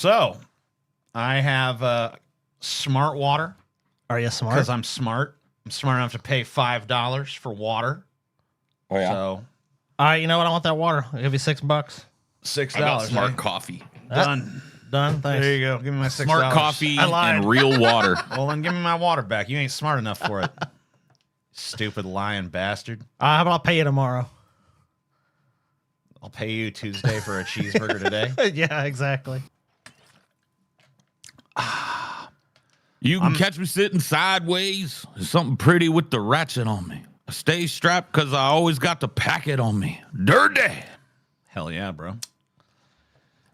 So, I have smart water. Are you smart? Because I'm smart. I'm smart enough to pay $5 for water. Oh yeah. So, All right, you know what? I want that water. I'll give you $6. $6. I got smart eh? coffee. Done. Done. Thanks. There you go. Give me my $6. Smart coffee I lied. and real water. Well, then give me my water back. You ain't smart enough for it. Stupid lying bastard. How about I'll pay you tomorrow? I'll pay you Tuesday for a cheeseburger today. Yeah, exactly. You can catch me sitting sideways. Something pretty with the ratchet on me. I stay strapped because I always got the packet on me. Dirty. Hell yeah, bro.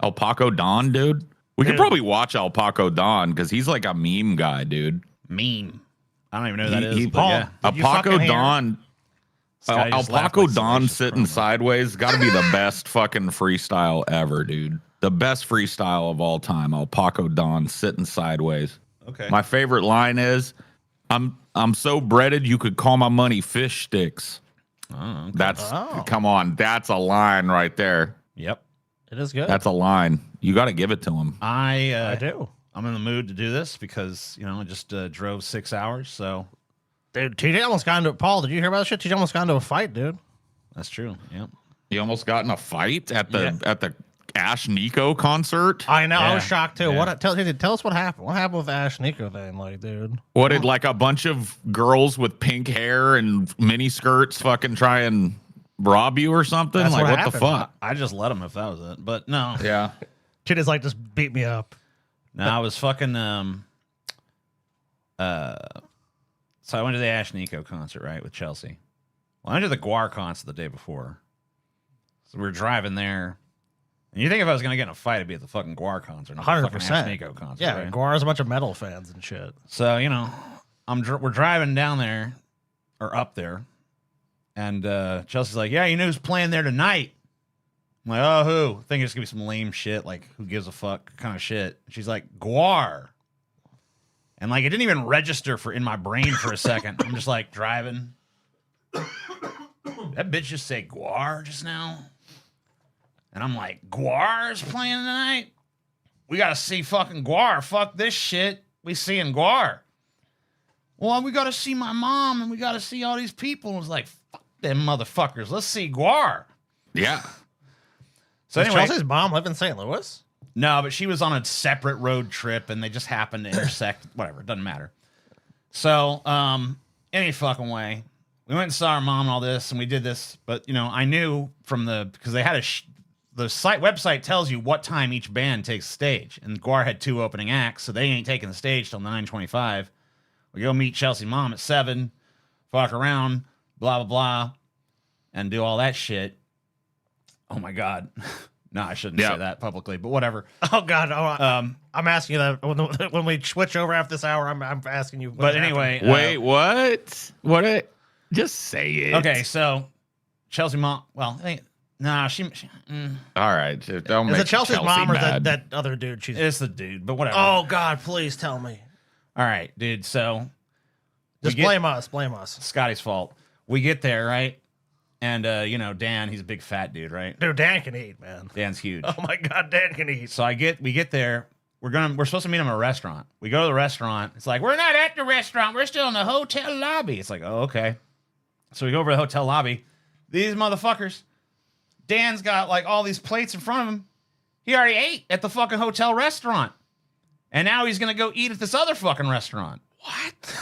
El Paco Don, dude. We could probably watch El Paco Don because he's like a meme guy, dude. Meme. I don't even know who that is. He- but Paul, yeah. El you Paco fucking hear? Don. guy El just laughed Paco like Don Salacious sitting promo. sideways got to be the best fucking freestyle ever, dude. The best freestyle of all time. El Paco Don sitting sideways. Okay. My favorite line is, "I'm so breaded you could call my money fish sticks." Oh, okay. That's Oh. come on, that's a line right there. Yep. It is good. That's a line. You got to give it to him. I do. I'm in the mood to do this because, I just drove 6 hours. So Dude, TJ almost got into Paul, did you hear about that shit? TJ almost got into a fight, dude. that's true. Yep. You almost got in a fight at the Ash Nico concert. I know. I Yeah, was shocked too. yeah. Tell us what happened. What happened with the Ash Nico thing, like, dude? What did like a bunch of girls with pink hair and mini skirts fucking try and rob you or something? That's like what what the happened. fuck? I just let him if that was it. But no. Yeah. TJ's like, just beat me up. No, I was fucking so I went to the Ash Nico concert, right, with Chelsea. Well, I went to the Guar concert the day before. So we were driving there. And you think if I was gonna get in a fight, it'd be at the fucking Guar concert, not the fucking Ash 100%. Nico concert. Yeah, right? Guar's a bunch of metal fans and shit. So, we're driving down there or up there. And Chelsea's like, yeah, you know who's playing there tonight? I'm like, oh, who? I think it's gonna be some lame shit, like who gives a fuck kind of shit. She's like, Guar. And like it didn't even register in my brain for a second. I'm just like driving. That bitch just said Guar just now. And I'm like, Guar's playing tonight? We gotta see fucking Guar. Fuck this shit. We seeing Guar. Well, we gotta see my mom and we gotta see all these people. And I was like, fuck them motherfuckers. Let's see Guar. Yeah. So Does anyway, Chelsea's mom live in St. Louis? no, but she was on a separate road trip and they just happened to intersect. Whatever, it doesn't matter. So, any fucking way, we went and saw our mom and all this, and we did this. But I knew because they had the website tells you what time each band takes the stage, and Guar had 2 opening acts, so they ain't taking the stage till 9:25. We go meet Chelsea's mom at 7, fuck around, blah blah blah, and do all that shit. Oh my god. No, I shouldn't say that publicly, but whatever. Oh, God. I'm asking you that when we switch over after this hour, I'm asking you. But anyway. Wait, what? What? Just say it. Okay, so Chelsea mom. Well, she All right. Don't Is make it Chelsea's mom or mad. that other dude? it's the dude, but whatever. Oh, God, please tell me. All right, dude. So Just blame us. Blame us. Scotty's fault. We get there, right? And Dan, he's a big fat dude, right? Dude, Dan can eat, man. Dan's huge. Oh, my God, Dan can eat. So we get there. We're supposed to meet him at a restaurant. We go to the restaurant. It's like, we're not at the restaurant. We're still in the hotel lobby. It's like, oh, okay. So we go over to the hotel lobby. These motherfuckers. Dan's got like all these plates in front of him. He already ate at the fucking hotel restaurant. And now he's going to go eat at this other fucking restaurant. What?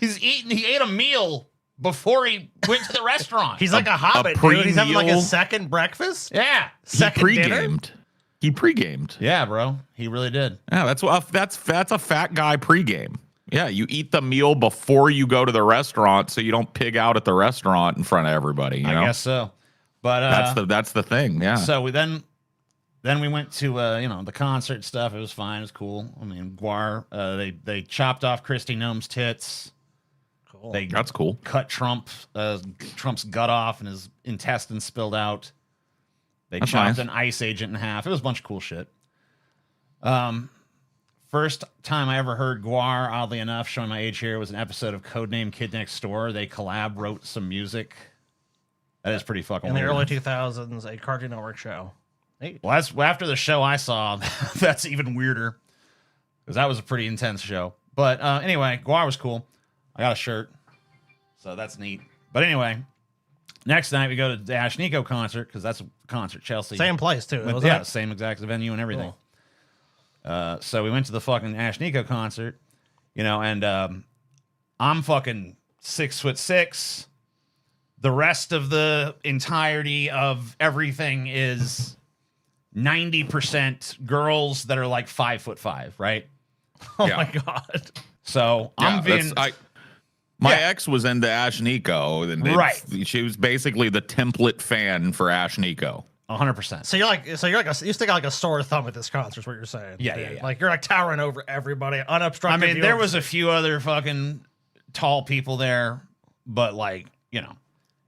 He ate a meal before he went to the restaurant. He's like a hobbit, dude. He's having like pre-meal? his second breakfast. Yeah. Second He dinner. pre-gamed. He pre-gamed. Yeah, bro. He really did. Yeah, that's a fat guy pregame. Yeah, you eat the meal before you go to the restaurant, so you don't pig out at the restaurant in front of everybody. You know? I guess so. But that's the thing. Yeah. So we then we went to the concert stuff. It was fine. It was cool. I mean, Guar. They chopped off Kristi Noem's tits. Cool. They That's cool. cut Trump's gut off and his intestines spilled out. They That's chopped nice. an ICE agent in half. It was a bunch of cool shit. First time I ever heard Guar, oddly enough, showing my age here, was an episode of Codename Kid Next Door. They wrote some music. That is pretty fucking In the weird. early 2000s, a Cartoon Network show. Well, that's after the show I saw. That's even weirder because that was a pretty intense show. But anyway, Guar was cool. I got a shirt, so that's neat. But anyway, next night we go to the Ash Nico concert because that's a concert, Chelsea. Same place too. Yeah, same exact venue and everything. Cool. So we went to the fucking Ash Nico concert, and I'm fucking 6'6". The rest of the entirety of everything is 90% girls that are like 5'5", right? Oh my god. So I'm being. My ex was into Ash Nico, and right. She was basically the template fan for Ash Nico. 100%. So you stick out like a sore thumb at this concert, is what you're saying. Yeah. Like you're like towering over everybody, unobstructed. I mean, there was a few other fucking tall people there, but like,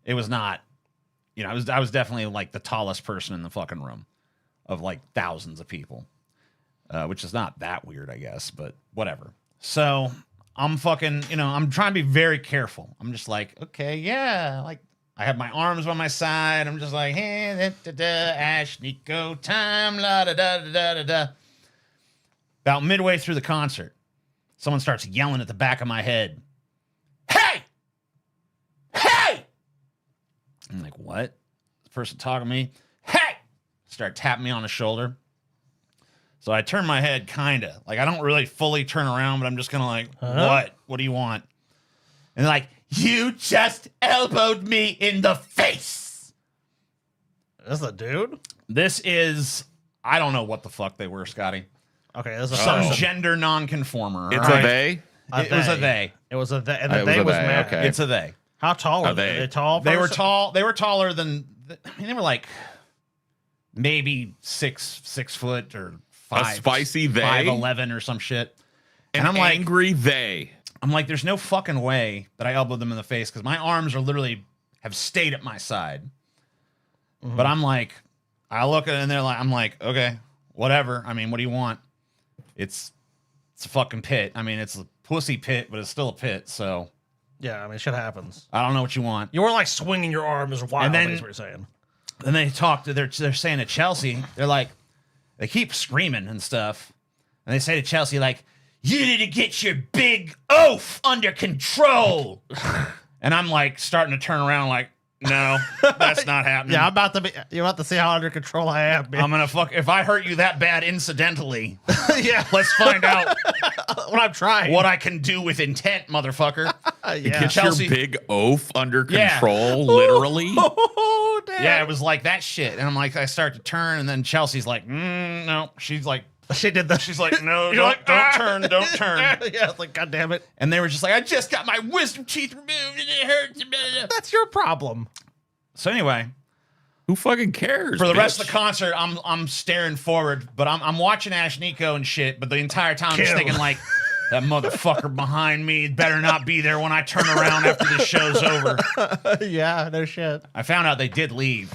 it was not, I was definitely like the tallest person in the fucking room of like thousands of people, which is not that weird, I guess, but whatever. So I'm fucking, I'm trying to be very careful. I'm just like, okay, yeah, like I have my arms by my side. I'm just like, hey, Ash Nico time, la da da da da da. About midway through the concert, someone starts yelling at the back of my head, "Hey! Hey!" I'm like, what? The person talking to me, "Hey!" Start tapping me on the shoulder. So I turn my head, kind of. Like, I don't really fully turn around, but I'm just kind of like, what? What do you want? And they're like, "You just elbowed me in the face." This is a dude? This is, I don't know what the fuck they were, Scotty. Okay, this is Some gender non-conformer. It's a they? It was a they. It was a they. And the they was mad. Okay. It's a they. How tall were they? They tall? They were tall. They were taller than, they were like maybe 6 foot or 5. A spicy they? 5'11" or some shit. And I'm like, angry they. I'm like, there's no fucking way that I elbowed them in the face because my arms are literally have stayed at my side. Mm-hmm. But I'm like, I look at it and they're like, I'm like, okay, whatever. I mean, what do you want? It's a fucking pit. I mean, it's a pussy pit, but it's still a pit. So yeah, I mean, shit happens. I don't know what you want. You weren't like swinging your arms wildly. Is what you're saying. Then they talk to they're saying to Chelsea, they're like, they keep screaming and stuff, and they say to Chelsea like, "You need to get your big oaf under control." And I'm like starting to turn around like, no, that's not happening. Yeah, you're about to see how under control I am, man. I'm gonna if I hurt you that bad incidentally. Yeah, let's find out what I'm trying. What I can do with intent, motherfucker. Yeah. Get Chelsea, your big oaf under control, literally. Oh, damn. Yeah, it was like that shit. And I'm like, I start to turn, and then Chelsea's like, no. She's like, she did that. She's like, no, don't turn. Yeah, it's like, God damn it. And they were just like, I just got my wisdom teeth removed and it hurts. That's your problem. So anyway, who fucking cares? For the rest of the concert, I'm staring forward, but I'm watching Ash Nico and shit. But the entire time I'm just thinking like, that motherfucker behind me better not be there when I turn around after this show's over. Yeah, no shit. I found out they did leave.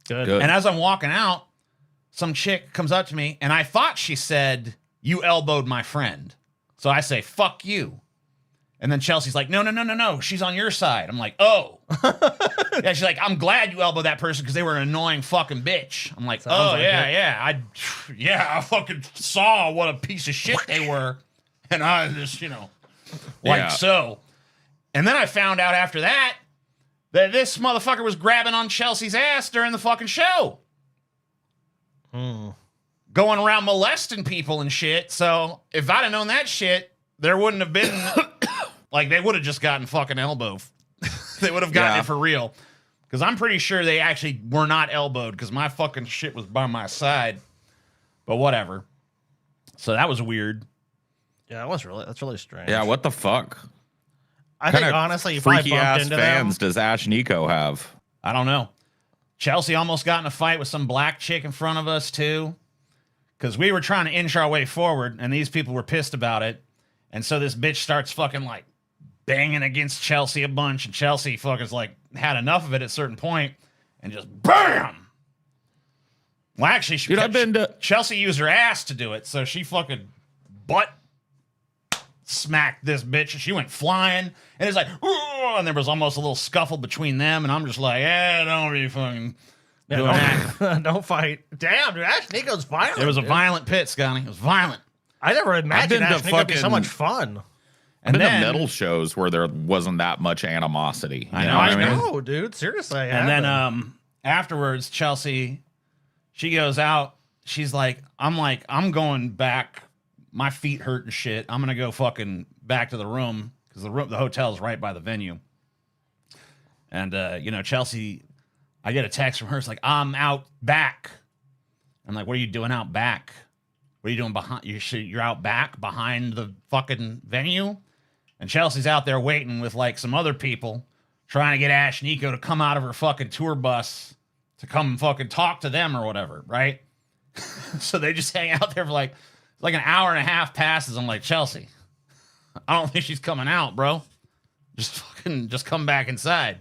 Good. And as I'm walking out, some chick comes up to me, and I thought she said, "You elbowed my friend." So I say, "Fuck you." And then Chelsea's like, no, she's on your side. I'm like, oh. Yeah, she's like, "I'm glad you elbowed that person because they were an annoying fucking bitch." I'm like, Sounds like I fucking saw what a piece of shit they were. And I just, so. And then I found out after that this motherfucker was grabbing on Chelsea's ass during the fucking show. Going around molesting people and shit. So if I'd have known that shit, there wouldn't have been like they would have just gotten fucking elbow. They would have gotten it for real. Because I'm pretty sure they actually were not elbowed because my fucking shit was by my side. But whatever. So that was weird. Yeah, that's really strange. Yeah, what the fuck? I think honestly, if I bumped ass into fans them, does Ash Nico have? I don't know. Chelsea almost got in a fight with some black chick in front of us, too. Because we were trying to inch our way forward, and these people were pissed about it. And so this bitch starts fucking, like, banging against Chelsea a bunch, and Chelsea fucking, like, had enough of it at a certain point, and just BAM! Well, actually, Chelsea used her ass to do it, so she fucking butt smacked this bitch. She went flying, and it's like, ooh, and there was almost a little scuffle between them, and I'm just like, don't be fucking, doing that. Don't fight. Damn, dude, Ash Nico's violent. It was a dude. violent pit, Scotty. It was violent. I never imagined been to Ash Nico would be so fucking- much fun. I've And been to then, metal shows where there wasn't that much animosity. I You know, what I mean? know, dude. Seriously. I and then haven't. afterwards, Chelsea, she goes out. She's like, I'm going back. My feet hurt and shit. I'm gonna go fucking back to the room because the hotel's right by the venue. And Chelsea, I get a text from her. It's like, I'm out back. I'm like, what are you doing out back? What are you doing behind? You're out back behind the fucking venue. And Chelsea's out there waiting with like some other people trying to get Ash Nico to come out of her fucking tour bus to come fucking talk to them or whatever, right? So they just hang out there for like an hour and a half passes. I'm like, Chelsea, I don't think she's coming out, bro. Just come back inside.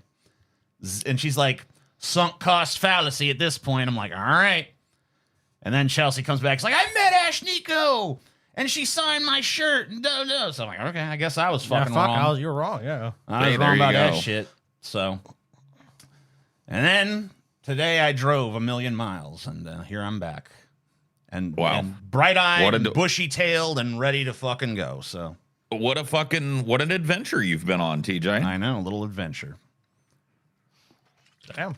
And she's like, sunk cost fallacy at this point. I'm like, all right. And then Chelsea comes back. She's like, I met Ash Nico, and she signed my shirt. And so I'm like, okay, I guess I was fucking wrong. You're wrong. Yeah. I was Hey, wrong there you about that go. shit. So, and then today I drove 1,000,000 miles, and here I'm back, and, Wow. and bright-eyed, What a and bushy-tailed, and ready to fucking go. So What an adventure you've been on, TJ. I know, a little adventure. Damn.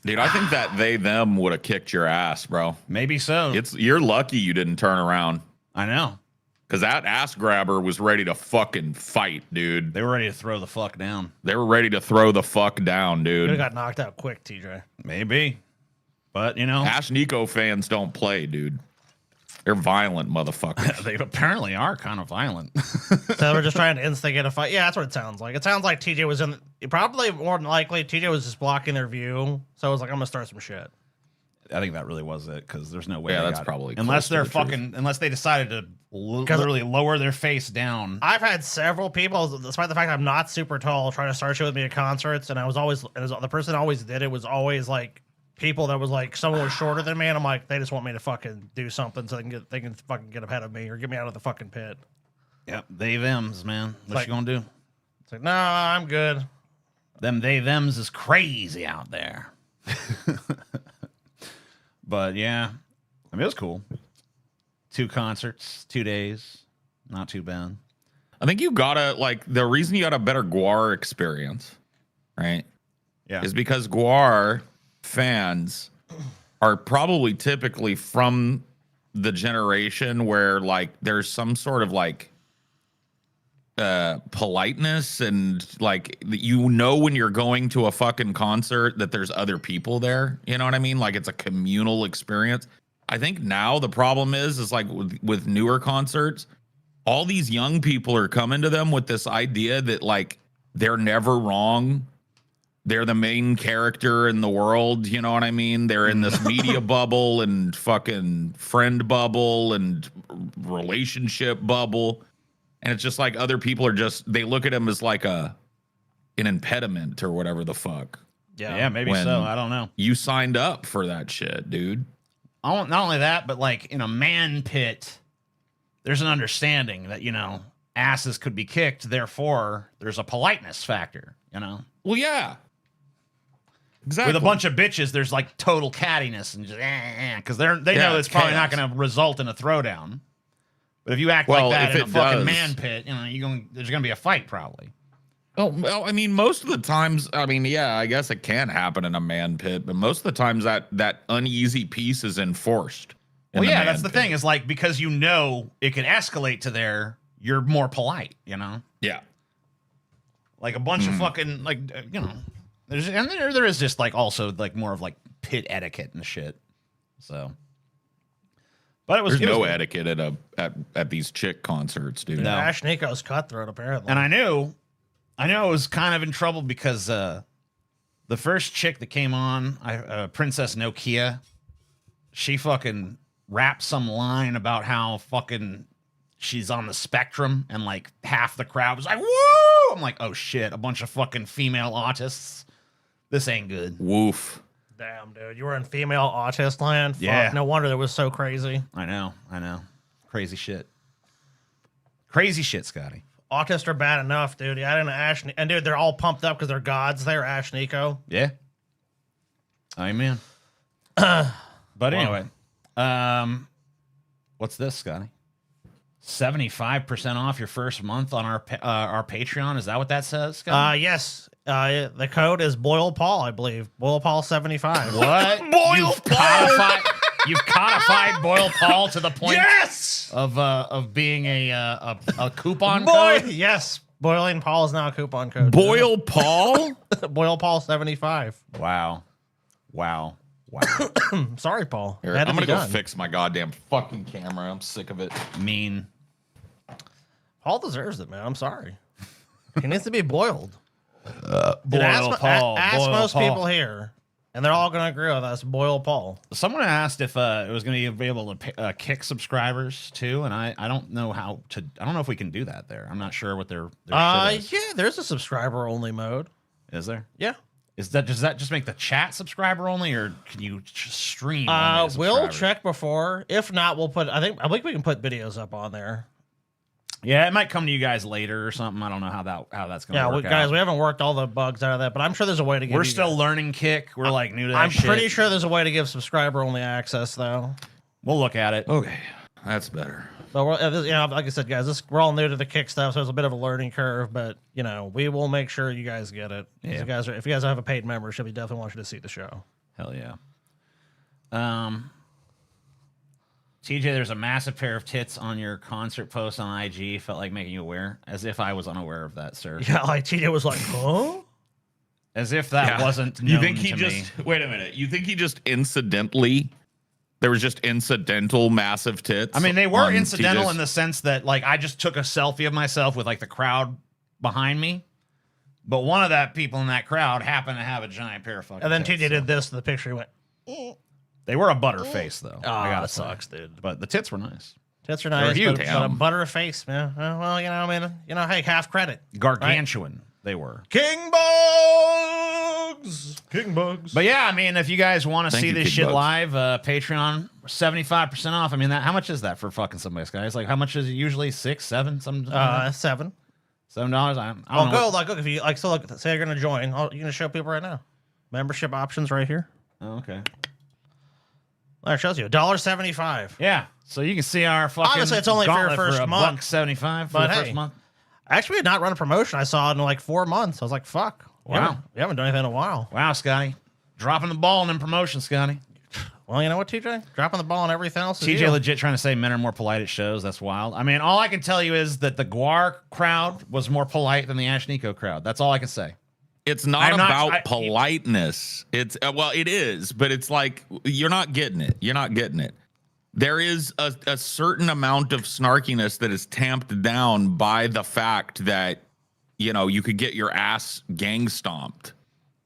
Dude, I think that them would have kicked your ass, bro. Maybe so. You're lucky you didn't turn around. I know. Because that ass grabber was ready to fucking fight, dude. They were ready to throw the fuck down. They were ready to throw the fuck down, Could dude. have got knocked out quick, TJ. Maybe, but Ash Nico fans don't play, dude. They're violent motherfuckers. they apparently are kind of violent. So we're just trying to instigate a fight. Yeah, that's what it sounds like. It sounds like TJ was in. Probably more than likely, TJ was just blocking their view. So I was like, I'm gonna start some shit. I think that really was it because there's no way. Yeah, they that's got it. probably unless close to they're the truth. fucking unless they decided to literally lower their face down. I've had several people, despite the fact I'm not super tall, try to start shit with me at concerts, and I was always the person that always did it was always like people that was like someone was shorter than me, and I'm like, they just want me to fucking do something so they can fucking get ahead of me or get me out of the fucking pit. Yep, they thems, man. What Like- you gonna do? It's like, no, I'm good. Them they thems is crazy out there. But yeah, I mean it was cool. 2 concerts, 2 days, not too bad. I think you gotta, like, the reason you got a better Guar experience, right, Yeah, is because Guar fans are probably typically from the generation where, like, there's some sort of, like, politeness and, like, when you're going to a fucking concert that there's other people there. You know what I mean? Like, it's a communal experience. I think now the problem is like with newer concerts, all these young people are coming to them with this idea that, like, they're never wrong. They're the main character in the world. You know what I mean? They're in this media bubble and fucking friend bubble and relationship bubble. And it's just like other people are they look at him as like an impediment or whatever the fuck. yeah, maybe When- so. I don't know. You signed up for that shit, dude. Not only that, but like in a man pit, there's an understanding that asses could be kicked. Therefore, there's a politeness factor. Well, yeah. Exactly. With a bunch of bitches, there's like total cattiness and just because they know it's it's probably chaos. not going to result in a throwdown. But if you act Well, like that if in a it fucking does- man pit, there's going to be a fight probably. Oh, well, I mean, most of the times, I mean, yeah, I guess it can happen in a man pit, but most of the times that uneasy piece is enforced. Well, yeah, that's the thing is like because it can escalate to there, you're more polite, Yeah. like a bunch of fucking like there is just like also like more of like pit etiquette and shit. So, but it was There's it no was, etiquette at these chick concerts, dude. No. Ash Nico's cutthroat, apparently. and I knew I was kind of in trouble because the first chick that came on, Princess Nokia, she fucking rapped some line about how fucking she's on the spectrum, and like half the crowd was like, "Woo!" I'm like, "Oh shit, a bunch of fucking female autists. This ain't good." Woof. Damn, dude, you were in female autist land. Fuck, Yeah. no wonder that was so crazy. I know, crazy shit, Scotty. Autists are bad enough, dude. Yeah, I didn't Ash, and dude, they're all pumped up because they're gods. They're Ash Nico. Yeah, amen. But anyway, what's this, Scotty? 75% off your first month on our Patreon. Is that what that says, Scotty? Yes. The code is Boyle Paul, I believe. Boyle Paul 75. What? Boyle Paul. You've codified Boyle Paul to the point Yes. of being a coupon Boy. code. Yes. Boiling Paul is now a coupon code. Boyle Paul? Boyle Paul 75. Wow. Sorry, Paul. Here, Had to I'm be going to go done. fix my goddamn fucking camera. I'm sick of it. Mean. Paul deserves it, man. I'm sorry. He needs to be boiled. Boyle Paul. Ask Boyle most Paul. people here, and they're all going to agree with us. Boyle Paul. Someone asked if it was going to be able to kick subscribers too, and I don't know how to. I don't know if we can do that there. I'm not sure what their shit is. Yeah, there's a subscriber only mode. Is there? Yeah. Does that just make the chat subscriber only, or can you stream? only to We'll subscribers? check before. If not, we'll put. I think we can put videos up on there. Yeah, it might come to you guys later or something. I don't know how that's going to Yeah, work. guys, we haven't worked all the bugs out of that, but I'm sure there's a way to give. We're still learning Kick. We're like new to that I'm shit. pretty sure there's a way to give subscriber only access though. We'll look at it. Okay, that's better. But like I said, guys, we're all new to the Kick stuff, so it's a bit of a learning curve. But we will make sure you guys get it. Yeah. If you guys have a paid membership, we definitely want you to see the show. Hell yeah. TJ, there's a massive pair of tits on your concert post on IG. Felt like making you aware, as if I was unaware of that, sir. Yeah, like TJ was like, huh? As if that Yeah. wasn't known You think he to just me. wait a minute? You think he just incidentally? There was just incidental massive tits. I mean, they were on incidental TJ's in the sense that, like, I just took a selfie of myself with, like, the crowd behind me. But one of that people in that crowd happened to have a giant pair of fucking And then tits, TJ so. did this to the picture. He went, They were a butterface, though. oh, I gotta that say. sucks, dude. But the tits were nice. Tits are nice, huge. but a butter face, man. Well, hey, half credit. Gargantuan, they were. King Bugs! King Bugs. But yeah, I mean, if you guys want to Thank see you, this King shit Bugs. live, Patreon, 75% off. I mean, how much is that for fucking some of these guys? Like, how much is it usually? 6, 7, something? $7. $7. I don't Oh, know. look, if you like, so look, say you're gonna join. You're gonna show people right now. Membership options right here. Oh, okay. There it shows you $1.75. Yeah. So you can see our fucking. Obviously, it's only for your Gauntlet first for month. $1.75 for But the hey, first month. Actually, we had not run a promotion. I saw it in like 4 months. I was like, fuck. Wow. We haven't done anything in a while. Wow, Scotty. Dropping the ball in them promotions, Scotty. Well, you know what, TJ? Dropping the ball on everything else. is TJ you. legit trying to say men are more polite at shows. That's wild. I mean, all I can tell you is that the Guar crowd was more polite than the Ash Nico crowd. That's all I can say. It's not I'm not- about politeness. It's well, it is, but it's like you're not getting it. You're not getting it. There is a certain amount of snarkiness that is tamped down by the fact that you could get your ass gang stomped.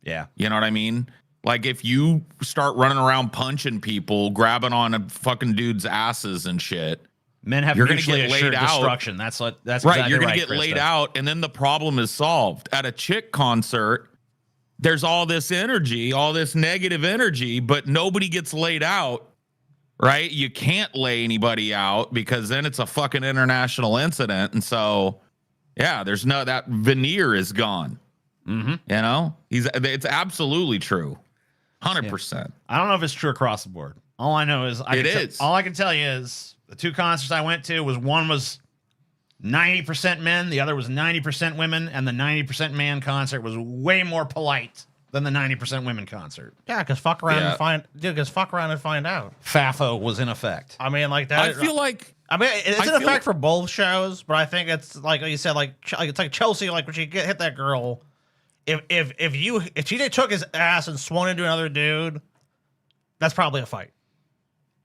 Yeah. You know what I mean? Like if you start running around punching people, grabbing on a fucking dude's asses and shit. Men have You're gonna mutually get laid assured out. destruction. That's Right, exactly you're gonna right, get laid Krista. out, and then the problem is solved. At a chick concert, there's all this energy, all this negative energy, but nobody gets laid out, right? You can't lay anybody out because then it's a fucking international incident. And so, yeah, that veneer is gone. Mm-hmm. It's absolutely true. 100%. I don't know if it's true across the board. All I know is all I can tell you is the 2 concerts I went to one was 90% men, the other was 90% women, and the 90% man concert was way more polite than the 90% women concert. Yeah, because fuck around Yeah. and find. Dude, because fuck around and find out. FAFO was in effect. I mean, like that. I feel like I mean, it's I in feel- effect for both shows, but I think it's like you said, like it's like Chelsea, like when she hit that if TJ took his ass and swung into another dude, that's probably a fight.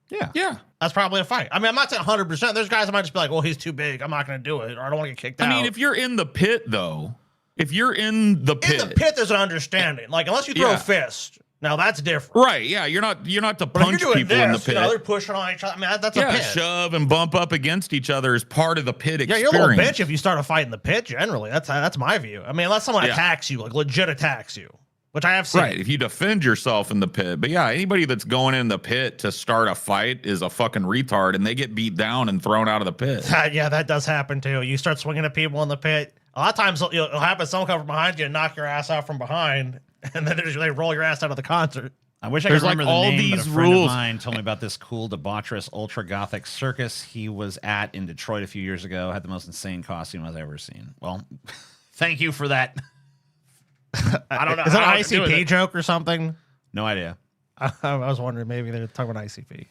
yeah. That's probably a fight. I mean, I'm not saying 100%. There's guys that might just be like, well, he's too big. I'm not going to do it, or I don't want to get kicked out. I mean, if you're in the pit, though, if you're in the pit, there's an understanding. Like, unless you throw a Yeah. fist, now that's different. right? Yeah, you're not to But if punch you're doing people in the this, pit. they're pushing on each other. I mean, that's a Yeah, pit. shove and bump up against each other is part of the pit Yeah, experience. you're a little bitch if you start a fight in the pit. Generally, that's my view. I mean, unless someone Yeah. attacks you, like legit attacks you, which I have seen. Right, if you defend yourself in the pit. But yeah, anybody that's going in the pit to start a fight is a fucking retard, and they get beat down and thrown out of the pit. Yeah, that does happen too. You start swinging at people in the pit. A lot of times it'll happen. Someone come from behind you and knock your ass out from behind, and then they roll your ass out of the concert. I wish I There's could remember like all the name, these but a friend rules. of mine told me about this cool, debaucherous, ultra-gothic circus he was at in Detroit a few years ago. Had the most insane costume I've ever seen. Well, thank you for that. I don't know. Is that how an to do ICP it. joke or something? No idea. I was wondering maybe they're talking about ICP.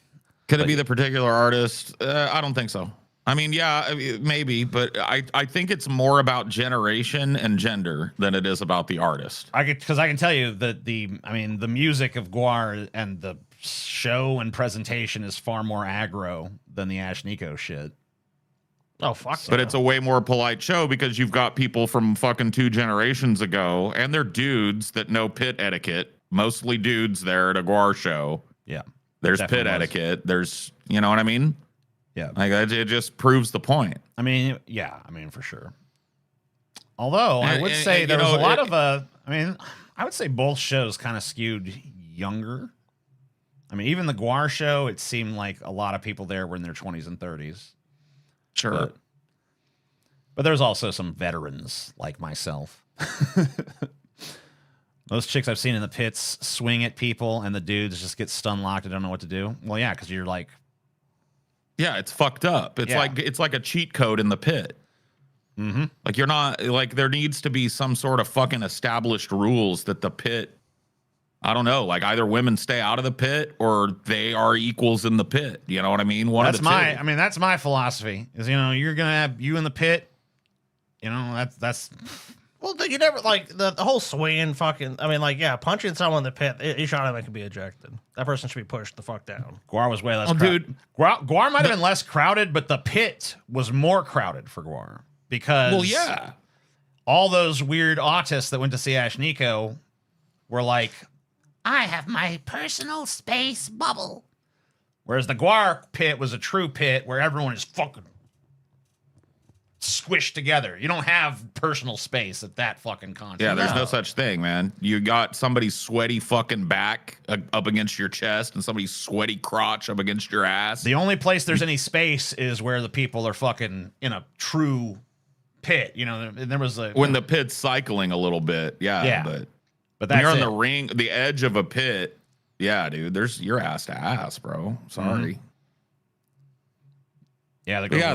Could it be the particular artist? I don't think so. I mean, yeah, maybe, but I think it's more about generation and gender than it is about the artist. Because I can tell you that the music of Guar and the show and presentation is far more aggro than the Ash Nico shit. Oh fuck! But it's a way more polite show because you've got people from fucking 2 generations ago, and they're dudes that know pit etiquette. Mostly dudes there at a Guar show. Yeah, There's pit etiquette. There's, you know what I mean? Yeah, like it just proves the point. I mean, yeah, I mean for sure. Although I would say there was a lot of I would say both shows kind of skewed younger. I mean, even the Guar show, it seemed like a lot of people there were in their 20s and 30s. Sure. But there's also some veterans like myself. Those chicks I've seen in the pits swing at people and the dudes just get stun locked and don't know what to do. Well, yeah, because you're like, yeah, it's fucked up. It's like a cheat code in the pit. Mm-hmm. Like you're not like there needs to be some sort of fucking established rules that the pit. I don't know. Like either women stay out of the pit or they are equals in the pit. You know what I mean? That's my philosophy. Is you're gonna have you in the pit. That's. Well, you never like the whole swinging fucking. I mean, like, yeah, punching someone in the pit, you shot him, it could be ejected. That person should be pushed the fuck down. Guar was way less. Dude, Guar might have been less crowded, but the pit was more crowded for Guar because. Well, yeah, all those weird autists that went to see Ash Nico were like, I have my personal space bubble. Whereas the Guar pit was a true pit where everyone is fucking squished together. You don't have personal space at that fucking concert. Yeah, there's no such thing, man. You got somebody's sweaty fucking back up against your chest and somebody's sweaty crotch up against your ass. The only place there's any space is where the people are fucking in a true pit. There was when the pit's cycling a little bit. Yeah. But that's when you're on the ring, the edge of a pit. Yeah, dude, you're ass to ass, bro. Sorry. Mm-hmm. Yeah,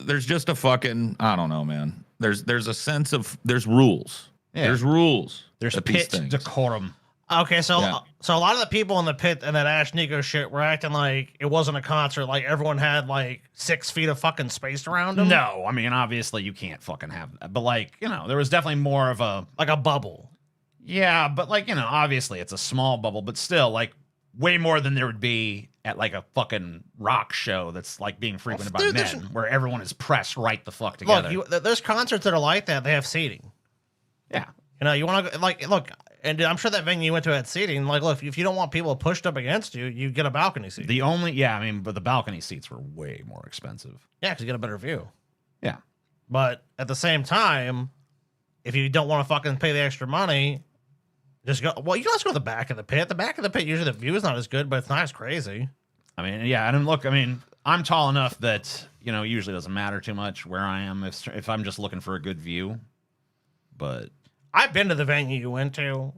there's just a fucking, I don't know, man. There's a sense of there's rules. Yeah. There's rules. There's pit decorum. Okay, so a lot of the people in the pit and that Ash Nico shit were acting like it wasn't a concert. Like everyone had like 6 feet of fucking space around them. No, I mean obviously you can't fucking have that. But there was definitely more of a bubble. Yeah, but obviously it's a small bubble, but still way more than there would be at a fucking rock show that's being frequented by men, where everyone is pressed right the fuck together. Look, there's concerts that are like that. They have seating. Yeah. You want to look, and I'm sure that venue you went to had seating. Look, if you don't want people pushed up against you, you get a balcony seat. But the balcony seats were way more expensive. Yeah, because you get a better view. Yeah. But at the same time, if you don't want to fucking pay the extra money, just go. Well, you can also go to the back of the pit. The back of the pit, usually the view is not as good, but it's not as crazy. I mean, yeah, and look, I'm tall enough that usually doesn't matter too much where I am if I'm just looking for a good view. But I've been to the venue you went to.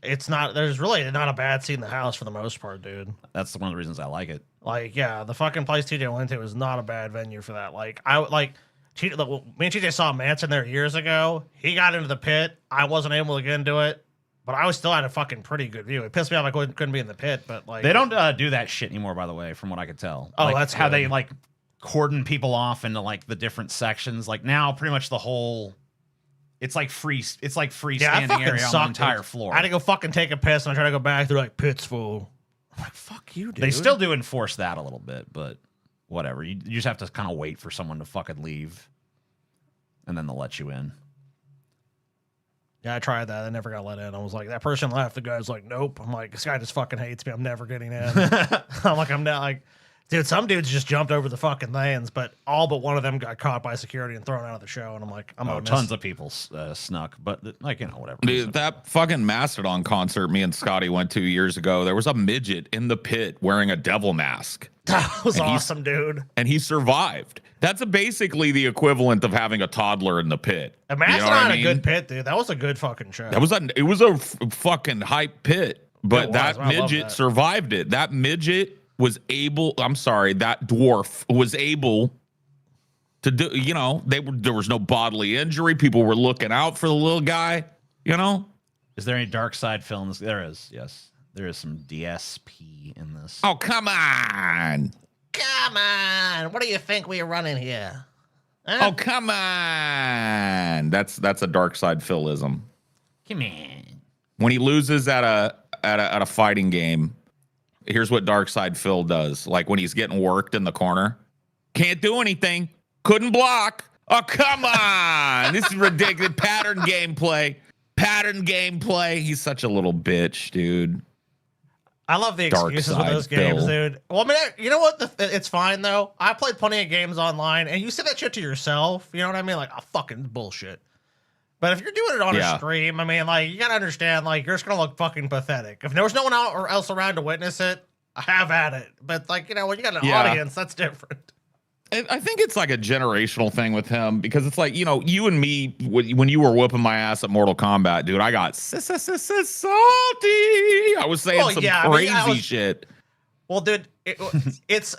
There's really not a bad seat in the house for the most part, dude. That's one of the reasons I like it. The fucking place TJ went to is not a bad venue for that. Me and TJ saw Manson there years ago. He got into the pit. I wasn't able to get into it. But I was still had a fucking pretty good view. It pissed me off I couldn't be in the pit, but they don't do that shit anymore, by the way, from what I could tell. Oh, that's how good. they cordon people off into the different sections. Now pretty much the whole it's freestanding area on the entire floor. I had to go fucking take a piss and I tried to go back. They're like, pit's full. I'm like, fuck you, dude. They still do enforce that a little bit, but whatever. You just have to kind of wait for someone to fucking leave. And then they'll let you in. Yeah, I tried that. I never got let in. I was like, that person left. The guy's like, nope. I'm like, this guy just fucking hates me. I'm never getting in. I'm like, it's Dude, some dudes just jumped over the fucking lanes, but all but one of them got caught by security and thrown out of the show. And I'm like, tons of people snuck, but like, you know, whatever. Dude, that fucking Mastodon concert me and Scotty went 2 years ago, there was a midget in the pit wearing a devil mask. That was awesome, dude. And he survived. That's basically the equivalent of having a toddler in the pit. A Mastodon, a good pit, dude. That was a good fucking show. It was a fucking hype pit, but that midget survived it. That midget was able, that dwarf was able to do, you know, there was no bodily injury. People were looking out for the little guy, you know? Is there any dark side films? There is, yes. There is some DSP in this. Oh, come on. Come on. What do you think we're running here? Huh? Oh, come on. That's a dark side Philism. Come on. When he loses at a fighting game, here's what Dark Side Phil does. Like when he's getting worked in the corner. Can't do anything. Couldn't block. Oh, come on. This is ridiculous. Pattern gameplay. He's such a little bitch, dude. I love the excuses with those games, dude. Well, I mean, you know what? It's fine, though. I played plenty of games online, and you say that shit to yourself. You know what I mean? Like, oh, fucking bullshit. But if you're doing it on a stream, I mean, like, you got to understand, like, you're just going to look fucking pathetic. If there was no one else around to witness it, have at it. But, like, you know, when you got an audience, that's different. I think it's like a generational thing with him because it's like, you know, you and me, when you were whooping my ass at Mortal Kombat, dude, I got salty. I was saying crazy shit. Well, dude, it's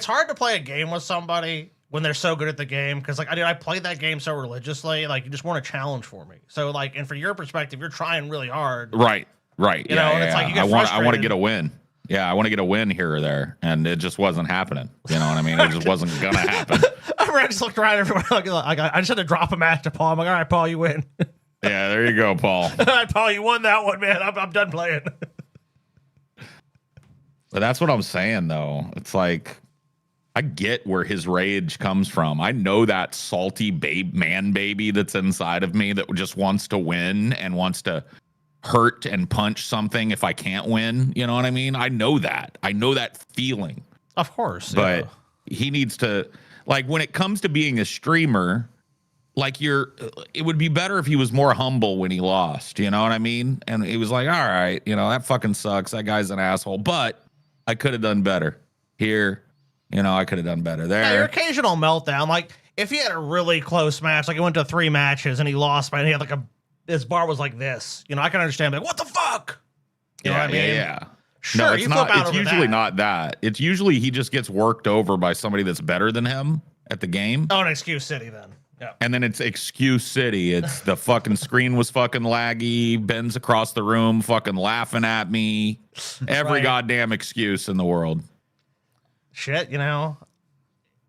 hard to play a game with somebody when they're so good at the game, because like I played that game so religiously, like you just want a challenge for me. So like, and for your perspective, you're trying really hard. Right. You know, and it's like you get frustrated. I want to get a win. Yeah, I want to get a win here or there, and it just wasn't happening. You know what I mean? It just wasn't gonna happen. I just looked around everywhere. I just had to drop a match to Paul. I'm like, all right, Paul, you win. Yeah, there you go, Paul. All right, Paul, you won that one, man. I'm done playing. But that's what I'm saying, though. It's like, I get where his rage comes from. I know that salty man baby that's inside of me that just wants to win and wants to hurt and punch something if I can't win. You know what I mean? I know that. I know that feeling. Of course. But he needs to, like, when it comes to being a streamer, like, it would be better if he was more humble when he lost. You know what I mean? And he was like, all right, you know, that fucking sucks. That guy's an asshole. But I could have done better here. You know, I could have done better there. Yeah, your occasional meltdown. Like, if he had a really close match, like he went to 3 matches and he lost, and he had like his bar was like this. You know, I can understand, like, what the fuck? You know what I mean? Yeah. Sure, no, it's not. It's usually not that. It's usually he just gets worked over by somebody that's better than him at the game. Oh, an excuse city then. Yeah. And then it's excuse city. It's the fucking screen was fucking laggy. Ben's across the room fucking laughing at me. Every goddamn excuse in the world. Shit, you know.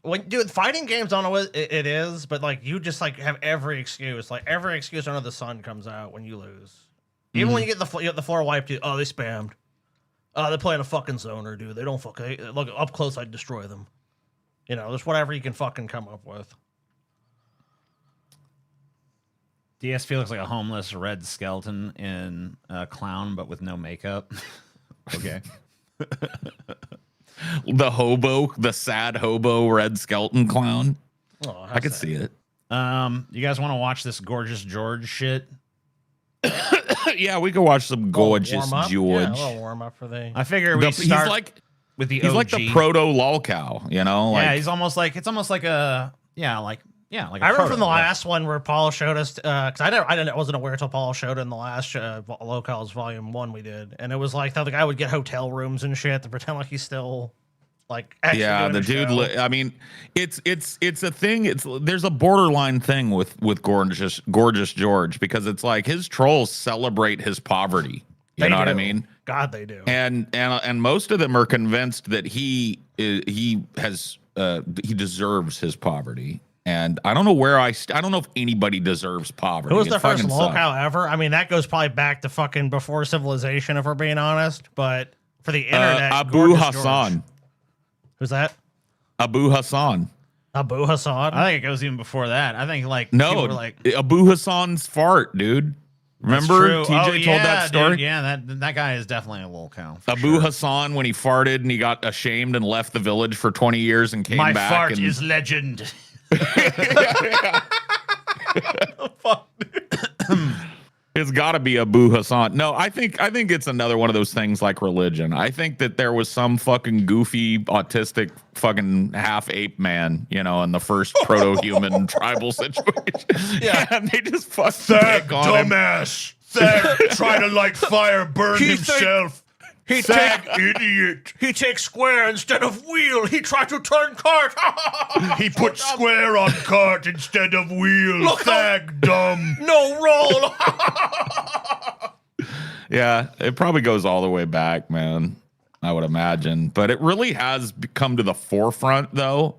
When dude, fighting games, I don't know what it is, but like you just like have every excuse. Like every excuse under the sun comes out when you lose. Even when you get the floor wiped, dude, oh, they spammed. Oh, they're playing a fucking zoner, dude. They don't fucking look up close. I'd destroy them. You know, there's whatever you can fucking come up with. DSP looks like a homeless red skeleton in a clown, but with no makeup. Okay. The sad hobo red skeleton clown. Oh, I could see it. You guys want to watch this Gorgeous George shit? Yeah, we could watch some Gorgeous George. Yeah, a little warm up for I figure we start with the OG. He's like the proto Lolcow, you know? Like, yeah, he's almost like like a like a I remember from the last one where Paul showed us because I wasn't aware until Paul showed it in the last Locals Volume 1 we did, and it was like how the guy would get hotel rooms and shit to pretend like he's still like actually the dude. I mean, it's a thing. There's a borderline thing with Gorgeous George because it's like his trolls celebrate his poverty. You know what I mean? God, they do. And most of them are convinced that he deserves his poverty. And I don't know I don't know if anybody deserves poverty. Who was the first Lolcow ever? I mean, that goes probably back to fucking before civilization, if we're being honest. But for the internet, Abu Hassan. George. Who's that? Abu Hassan. Abu Hassan. I think it goes even before that. I think like no, like Abu Hassan's fart, dude. Remember True. TJ told that story? Dude, yeah, that guy is definitely a Lolcow. for Abu sure. Hassan, when he farted and he got ashamed and left the village for 20 years and came My back. fart and, is legend. Fuck. It's got to be Abu Hassan. No, I think it's another one of those things like religion. I think that there was some fucking goofy autistic fucking half ape man, you know, in the first proto-human tribal situation. Yeah. And they just fucking pick on him. dumbass. Thag trying to light fire, burn He himself. He Thag idiot. He takes square instead of wheel. He tried to turn cart. He put square on cart instead of wheel. Look how- Thag dumb. No roll. Yeah, it probably goes all the way back, man. I would imagine. But it really has come to the forefront, though,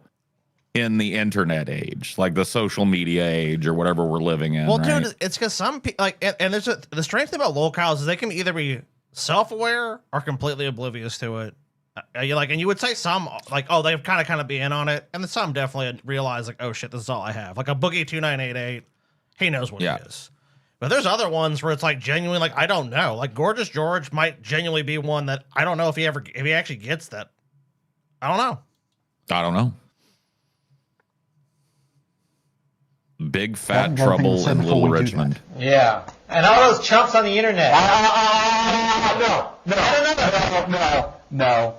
in the internet age, like the social media age or whatever we're living in. Well, right? dude, it's because some people like, and there's the strange thing about Lolcows is they can either be self-aware or completely oblivious to it. You like, and you would say some like, oh, they've kind of be in on it, and then some definitely realize like, oh shit, this is all I have. Like a Boogie 2988, he knows what it is. But there's other ones where it's like genuinely like, I don't know. Like Gorgeous George might genuinely be one that I don't know if he actually gets that. I don't know. I don't know. Big fat trouble in Little Richmond. Yeah. And all those chumps on the internet. No.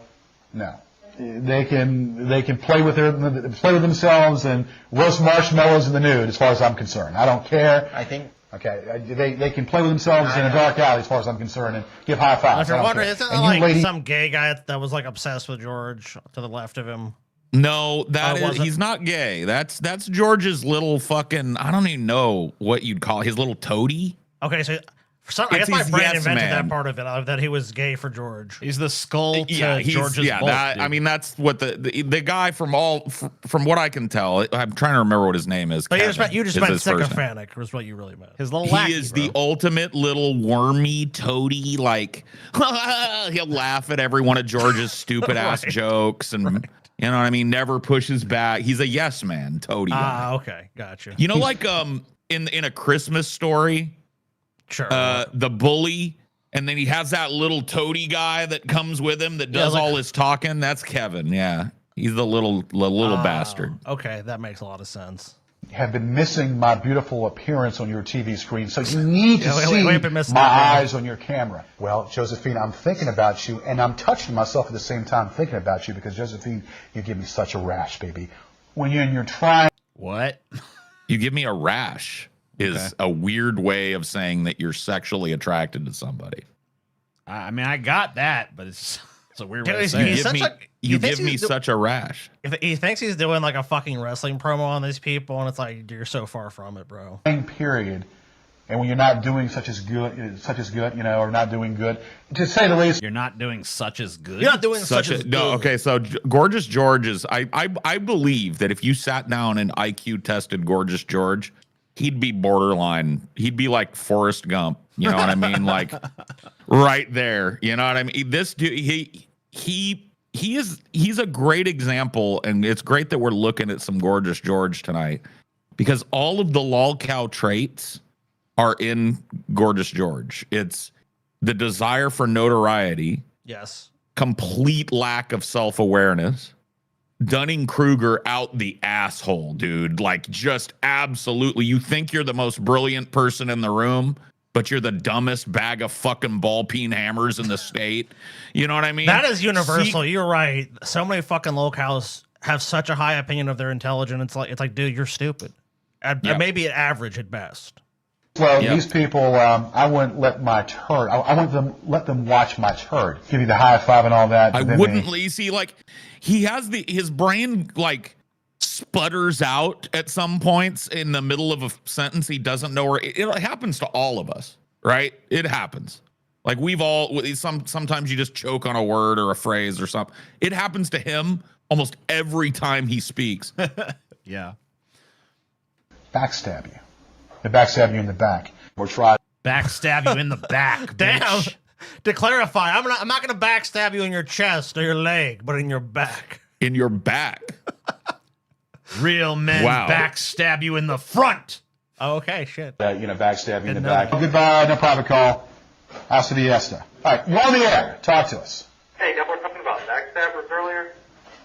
They can play with themselves and roast marshmallows in the nude, as far as I'm concerned. I don't care. I think. Okay, they can play with themselves in a dark alley, as far as I'm concerned, and give high fives. If you're wondering, isn't that like lady, some gay guy that was like obsessed with George to the left of him? No, that Oh, is was it? he's not gay. That's George's little fucking, I don't even know what you'd call his little toady. Okay, so I It's guess my his brain yes invented man. that part of it, that he was gay for George. He's the skull to Yeah, George's bolt, that, dude. I mean, that's what the guy from what I can tell. I'm trying to remember what his name is. But Kevin you just is meant his first name. sycophantic was what you really meant. his little He lackey, is bro. the ultimate little wormy toady. Like he'll laugh at every one of George's stupid ass jokes, and you know what I mean. Never pushes back. He's a yes man, toady. guy. Okay, gotcha. You know, like in A Christmas Story, Sure. the bully, and then he has that little toady guy that comes with him that does like- all his talking. That's Kevin. Yeah, he's the little bastard. Okay, that makes a lot of sense. have been missing my beautiful appearance on your TV screen, so you need to we've been see missing my that, eyes on your camera. Well, Josephine, I'm thinking about you, and I'm touching myself at the same time thinking about you, because, Josephine, you give me such a rash, baby. When you're in your trying... What? You give me a rash is a weird way of saying that you're sexually attracted to somebody. I mean, I got that, but it's a weird way to He's say He's it. such a- You thinks give me he's such a rash. If he thinks he's doing like a fucking wrestling promo on these people, and it's like, you're so far from it, bro. period, and when you're not doing such as good, you know, or not doing good, to say the least. You're not doing such as good. You're not doing such as no. good. Okay, so Gorgeous George is. I believe that if you sat down and IQ tested Gorgeous George, he'd be borderline. He'd be like Forrest Gump. You know what I mean? Like right there. You know what I mean? This dude, he's a great example, and it's great that we're looking at some Gorgeous George tonight, because all of the Lolcow traits are in Gorgeous George. It's the desire for notoriety, Yes. complete lack of self-awareness, Dunning-Kruger out the asshole, dude. Like, just absolutely. You think you're the most brilliant person in the room, but you're the dumbest bag of fucking ball peen hammers in the state. You know what I mean? That is universal. You're right. So many fucking Lolcows have such a high opinion of their intelligence. It's like, dude, you're stupid. Maybe at average at best. Well, these people, I wouldn't let my turd. I wouldn't let them watch my turd. Give you the high five and all that. I wouldn't. You see, like, he has his brain like sputters out at some points in the middle of a sentence. He doesn't know where it happens to all of us, right? It happens. Like, we've all sometimes you just choke on a word or a phrase or something. It happens to him almost every time he speaks. Yeah. backstab you. They backstab you in the back, or try. Backstab you in the back. Damn. Bitch. To clarify, I'm not going to backstab you in your chest or your leg, but in your back. In your back. Real men Wow. backstab you in the front Oh, okay, shit. Backstabbing in the Didn't know back. that. Goodbye, no private call. Hasta Fiesta. All right, you're on the air. Talk to us. Hey, y'all were talking about backstabbers earlier.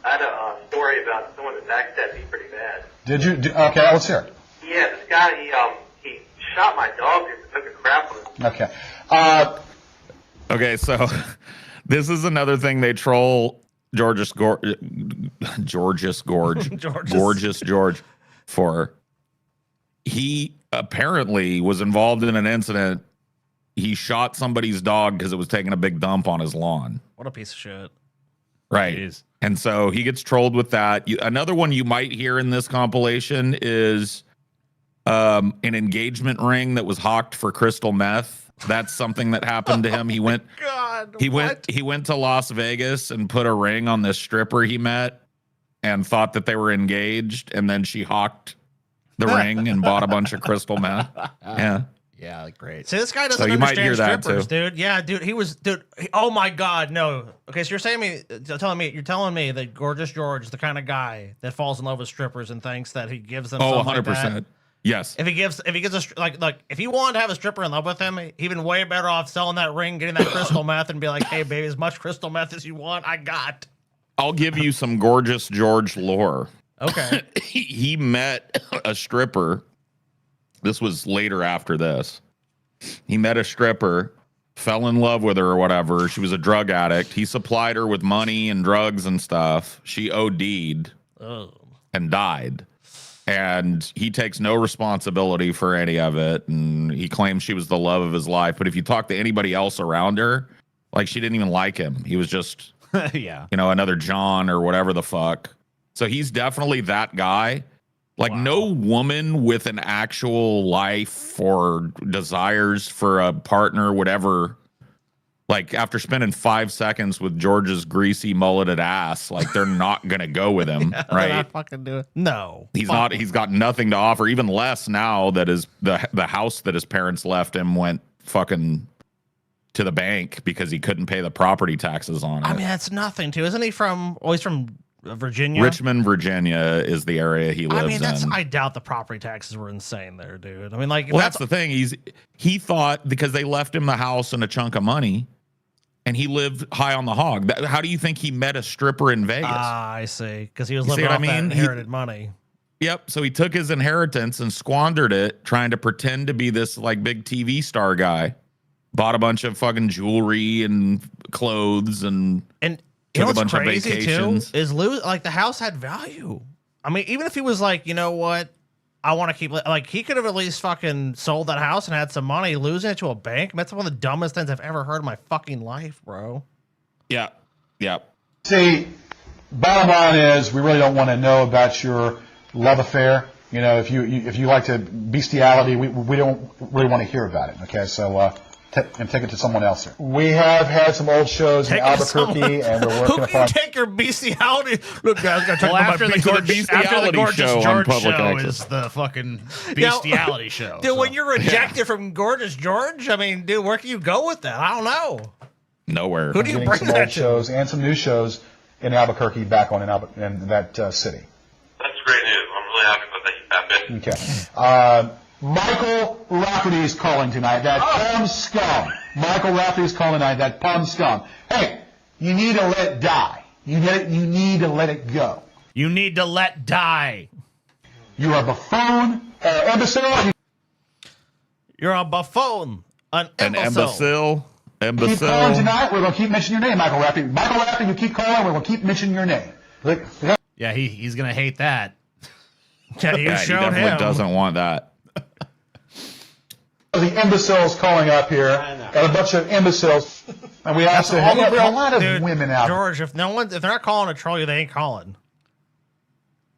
I had a story about someone that backstabbed me pretty bad. Did you? Okay, let's hear it. Yeah, this guy, he shot my dog and took a crap on him. Okay. Okay, so this is another thing they troll Gorgeous George for. He apparently was involved in an incident. He shot somebody's dog because it was taking a big dump on his lawn. What a piece of shit. Right. Jeez. And so he gets trolled with that. Another one you might hear in this compilation is an engagement ring that was hawked for crystal meth. That's something that happened to him. He went he went to Las Vegas and put a ring on this stripper he met and thought that they were engaged, and then she hawked the ring and bought a bunch of crystal meth. Yeah. Yeah, great. See, this guy doesn't So you might understand hear that, strippers, too. dude. Yeah, dude. Oh my God, no. Okay, so you're telling me that Gorgeous George is the kind of guy that falls in love with strippers and thinks that he gives them. Oh, something 100%. Like that. Yes. If he gives if he wanted to have a stripper in love with him, he'd been way better off selling that ring, getting that crystal meth, and be like, hey, baby, as much crystal meth as you want, I got. I'll give you some Gorgeous George lore. Okay. He met a stripper. This was later after this. He met a stripper, fell in love with her or whatever. She was a drug addict. He supplied her with money and drugs and stuff. She OD'd and died. And he takes no responsibility for any of it. And he claims she was the love of his life. But if you talk to anybody else around her, like, she didn't even like him. He was just, Yeah. another John or whatever the fuck. So he's definitely that guy. Like, no woman with an actual life or desires for a partner would ever, like, after spending 5 seconds with George's greasy mulleted ass, like, they're not gonna go with him, right? Not fucking do it. No, He's not. He's got nothing to offer. Even less now that the house that his parents left him went fucking to the bank because he couldn't pay the property taxes on it. I mean, that's nothing too. Isn't he from? Oh, he's from Virginia. Richmond, Virginia is the area he lives in. I doubt the property taxes were insane there, dude. I mean, like, Well, that's the thing. He thought because they left him the house and a chunk of money, and he lived high on the hog. How do you think he met a stripper in Vegas? I see. Because he was You see living what off I mean? that inherited money. Yep. So he took his inheritance and squandered it, trying to pretend to be this like big TV star guy. Bought a bunch of fucking jewelry and clothes and You know took a what's bunch of crazy vacations. too is like the house had value. I mean, even if he was like, you know what, I want to keep like he could have at least fucking sold that house and had some money. Losing it to a bank, that's one of the dumbest things I've ever heard in my fucking life, bro. Yeah. Yeah. See, bottom line is we really don't want to know about your love affair. You know, if you like to bestiality, we don't really want to hear about it. Okay, so take it to someone else here. We have had some old shows in Albuquerque, and we're working Who can you take your bestiality? Look, guys, gotta talk about after the Gorgeous show on George Public show Access. is the fucking bestiality show. Dude, so. when you're rejected from Gorgeous George, I mean, dude, where can you go with that? I don't know. Nowhere. Who do you getting bring some that old to? shows and some new shows in Albuquerque back on in that city. That's great news. I'm really happy about that. Okay. Michael Rafferty is calling tonight. That pum scum. Michael Rafferty is calling tonight. That pum scum. Hey, you need to let it die. You need to let it go. You need to let die. You're a buffoon, imbecile. You're a buffoon, an An imbecile. Keep calling tonight. We're going to keep mentioning your name, Michael Rafferty. Michael Rafferty, you keep calling. We're going to keep mentioning your name. Yeah, he's gonna hate that. Yeah, you Yeah, he showed definitely him. doesn't want that. The imbeciles calling up here, and a bunch of imbeciles, and we also All have the- there are a lot of dude, women out there. George, if they're not calling to troll you, they ain't calling.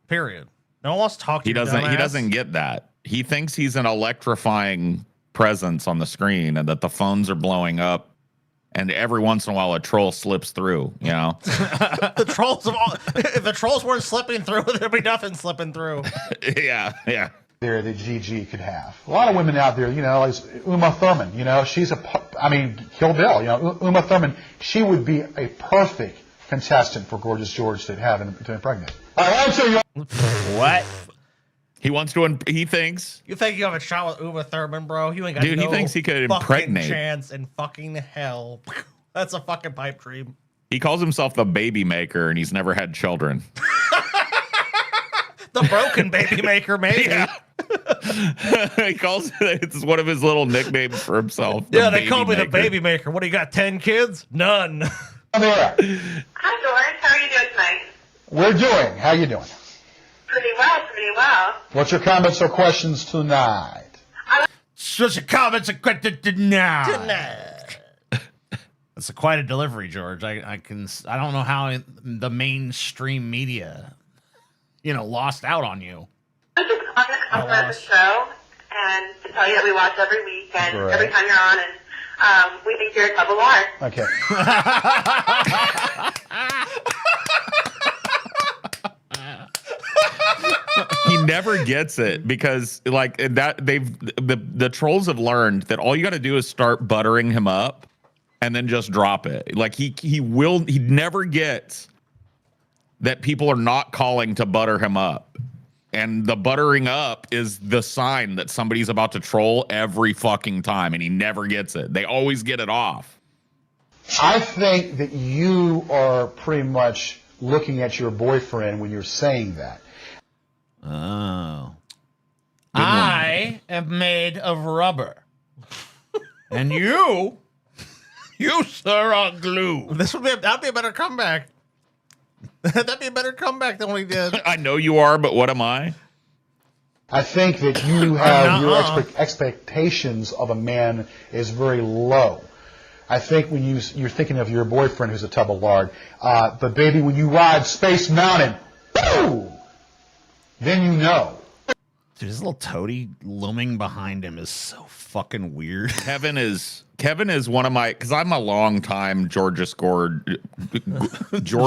Period. No one wants to talk to He you. doesn't. He dumbass. doesn't get that. He thinks he's an electrifying presence on the screen, and that the phones are blowing up. And every once in a while, a troll slips through. You know. The trolls of all. If the trolls weren't slipping through, there'd be nothing slipping through. Yeah. Yeah. There that GG could have. A lot of women out there, you know, like Uma Thurman, you know, she's Kill Bill, you know, Uma Thurman, she would be a perfect contestant for Gorgeous George to have to impregnate. All right, answer your... What? He wants to. He thinks. You think you have a shot with Uma Thurman, bro? You ain't got Dude, no he thinks he could fucking impregnate. chance in fucking hell. That's a fucking pipe dream. He calls himself the baby maker, and he's never had children. The broken baby maker, maybe. Yeah. He calls it's one of his little nicknames for himself. Yeah, they call me the baby maker. What do you got? 10 kids? None. Come here. Hi, Doris. How are you doing tonight? We're doing. How you doing? Pretty well, pretty well. What's your comments or questions tonight? Such a comments and questions tonight. That's quite a delivery, George. I don't know how the mainstream media, lost out on you. I'm just calling to compliment the show and to tell you that we watch every week and Great. every time you're on, and we think you're a double R. Okay. He never gets it because like that the trolls have learned that all you got to do is start buttering him up and then just drop it. Like he never gets that people are not calling to butter him up. And the buttering up is the sign that somebody's about to troll every fucking time, and he never gets it. They always get it off. I think that you are pretty much looking at your boyfriend when you're saying that. Oh. I am made of rubber. And you, sir, are glue. That'd be a better comeback. That'd be a better comeback than what he did. I know you are, but what am I? I think that you have your expectations of a man is very low. I think when you're thinking of your boyfriend who's a tub of lard, but baby, when you ride Space Mountain, boom, then you know. Dude, his little toady looming behind him is so fucking weird. Kevin is one of my, because I'm a long time Georgius Gorge. That's You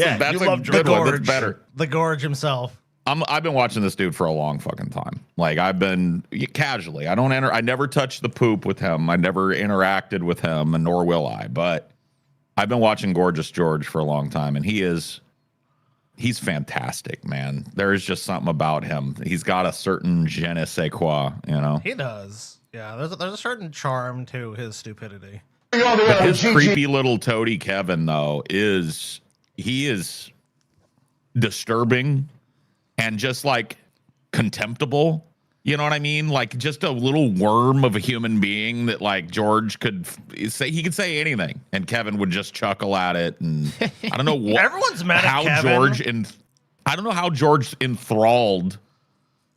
a love good one. That's better. The Gorge himself. I've been watching this dude for a long fucking time. Like I've been casually. I never touched the poop with him. I never interacted with him, and nor will I. But I've been watching Gorgeous George for a long time, and he's fantastic, man. There is just something about him. He's got a certain je ne sais quoi, He does. Yeah, there's a certain charm to his stupidity. But his creepy little toady Kevin, though, is disturbing and just like contemptible. You know what I mean? Like just a little worm of a human being that like George could say. He could say anything, and Kevin would just chuckle at it. And I don't know what Everyone's mad at Kevin. I don't know how George enthralled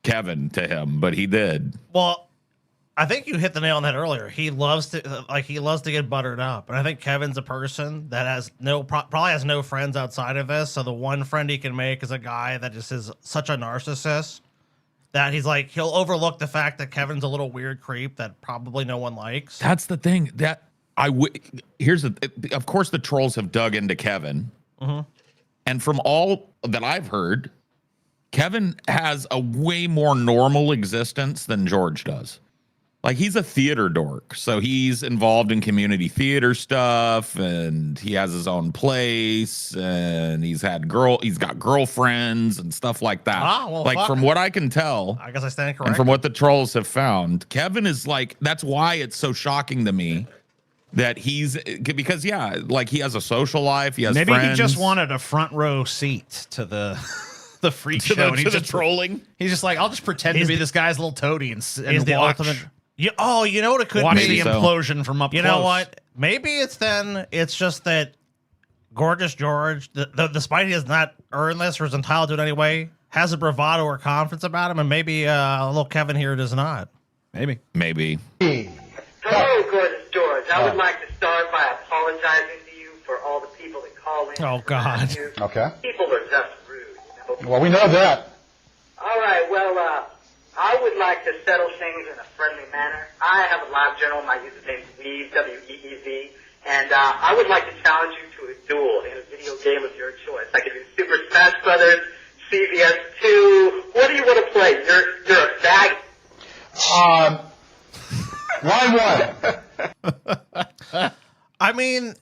Kevin to him, but he did. Well, I think you hit the nail on that earlier. He loves to get buttered up, and I think Kevin's a person that has probably has no friends outside of this. So the one friend he can make is a guy that just is such a narcissist that he'll overlook the fact that Kevin's a little weird creep that probably no one likes. That's the thing that of course the trolls have dug into Kevin, and from all that I've heard, Kevin has a way more normal existence than George does. Like he's a theater dork, so he's involved in community theater stuff, and he has his own place, and he's got girlfriends and stuff like that. From what I can tell, I guess I stand corrected. and from what the trolls have found, Kevin is like, that's why it's so shocking to me that because he has a social life, he has Maybe friends. he just wanted a front row seat to the freak to show. the, to the trolling. He's just like, I'll just pretend to be this guy's little toady and He's the watch. ultimate. You know what it could Watch be? the implosion from up You close. know what? Maybe it's just that Gorgeous George, despite he has not earned this or is entitled to it anyway, has a bravado or confidence about him, and maybe a little Kevin here does not. Maybe. Hello, Gorgeous George. I would like to start by apologizing to you for all the people that call in. Oh, God. Okay. People are just rude. Well, we know that. All right, well, I would like to settle things in a friendly manner. I have a live journal. My username is Weev, W-E-E-V, and I would like to challenge you to a duel in a video game of your choice. I could do Super Smash Brothers, CVS 2. What do you want to play? You're a fag. Line one. I mean,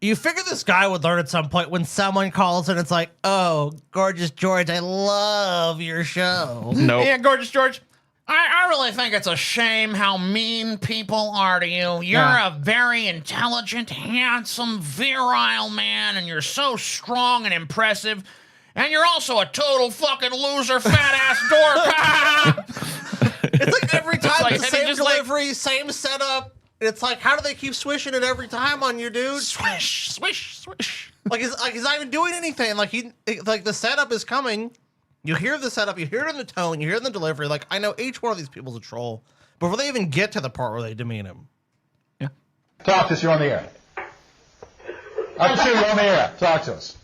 You figure this guy would learn at some point when someone calls and it's like, oh, Gorgeous George, I love your show. Nope. Yeah, Gorgeous George. I really think it's a shame how mean people are to you. You're a very intelligent, handsome, virile man, and you're so strong and impressive. And you're also a total fucking loser, fat ass dork. It's like every time like, it's the have you same just, like- delivery, same setup. It's like, how do they keep swishing it every time on you, dude? Swish, swish, swish. Like he's not even doing anything. Like the setup is coming. You hear the setup, you hear it in the tone, you hear it in the delivery. Like, I know each one of these people's a troll before they even get to the part where they demean him. Yeah. Talk to us. You're on the air. I'm sure you're on the air. Talk to us.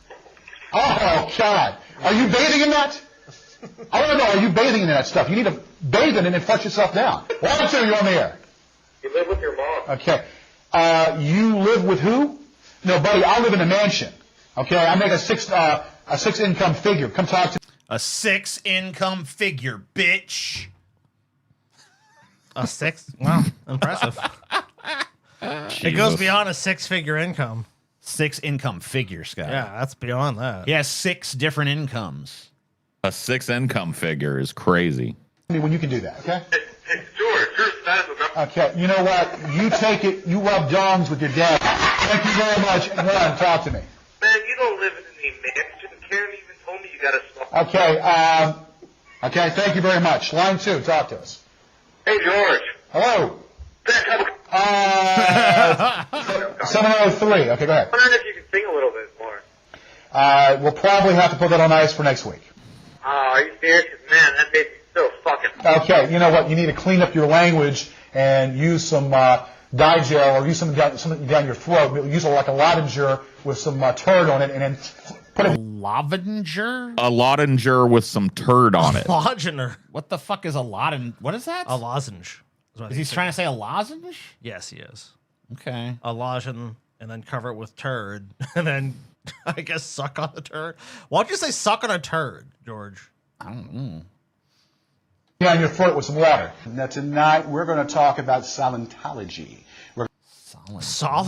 Oh, God. Are you bathing in that? I don't know. Are you bathing in that stuff? You need to bathe in it and flush yourself down. 1, 2, you're on the air. You live with your mom. Okay. You live with who? No, buddy, I live in a mansion. Okay, I make a six income figure. Come talk to me. A 6 income figure, bitch. A 6? Wow, impressive. It goes beyond a 6-figure income. 6 income figure, Scott. Yeah, that's beyond that. He has 6 different incomes. A 6 income figure is crazy. When you can do that, okay? Hey, George, you're fat enough. Okay, you know what? You take it, you rub dongs with your dad. Thank you very much. And go on, talk to me. Man, you don't live in any mansion. Karen even told me you got a small... Okay, thank you very much. Line 2, talk to us. Hey, George. Hello? Back up. 703. Okay, go ahead. I'm wondering if you could sing a little bit more. We'll probably have to put that on ice for next week. Oh, are you serious? Man, that made me so fucking... Okay, you know what? You need to clean up your language and use some dye gel or use something down your throat. Use like a lozenger with some turd on it and then put it... Lozenger? A lozenger with some turd on it. Lozenger. What the fuck is a lozenge? What is that? A lozenge. Is he trying to say a lozenge? Yes, he is. Okay. A lozenge and then cover it with turd and then I guess suck on the turd. Why don't you say suck on a turd, George? I don't know. down your throat with some water. Now tonight we're going to talk about Scientology. We're going to talk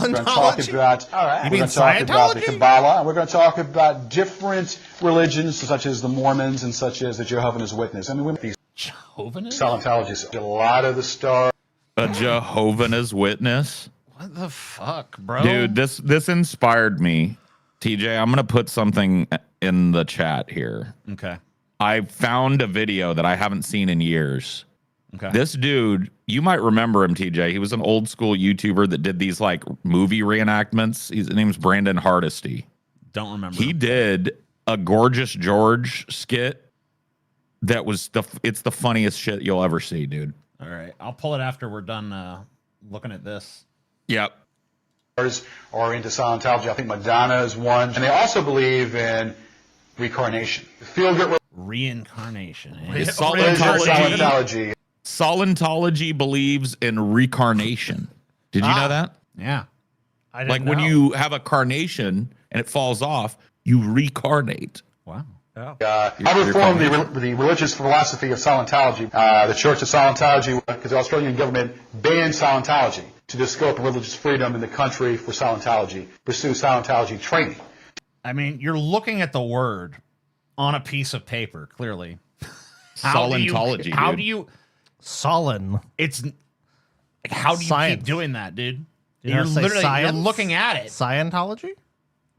Scientology? about, All right. we're You mean going to talk about the Scientology? Kabbalah, and we're going to talk about different religions such as the Mormons and such as the Jehovah's Witness. I mean, these Jehovah's? Scientologists, a lot of the stars. A Jehovah's Witness. What the fuck, bro? Dude, this inspired me. TJ, I'm gonna put something in the chat here. Okay. I found a video that I haven't seen in years. Okay. This dude, you might remember him, TJ. He was an old school YouTuber that did these like movie reenactments. His name's Brandon Hardesty. Don't remember. He did a Gorgeous George skit that was it's the funniest shit you'll ever see, dude. All right. I'll pull it after we're done looking at this. Yep. Or into Scientology. I think Madonna is one. And they also believe in reincarnation. Feel good Reincarnation. Eh? Is Scientology. Scientology believes in reincarnation. Did you know that? Yeah. I didn't Like know. when you have a carnation and it falls off, you reincarnate. Wow. I reformed the religious philosophy of Scientology. The Church of Scientology, because the Australian government banned Scientology to the scope of religious freedom in the country for Scientology, pursue Scientology training. I mean, you're looking at the word on a piece of paper, clearly. How do you Sullen. it's like, how do you Science. keep doing that, dude? You You're know, say literally you're science? looking at it. Scientology?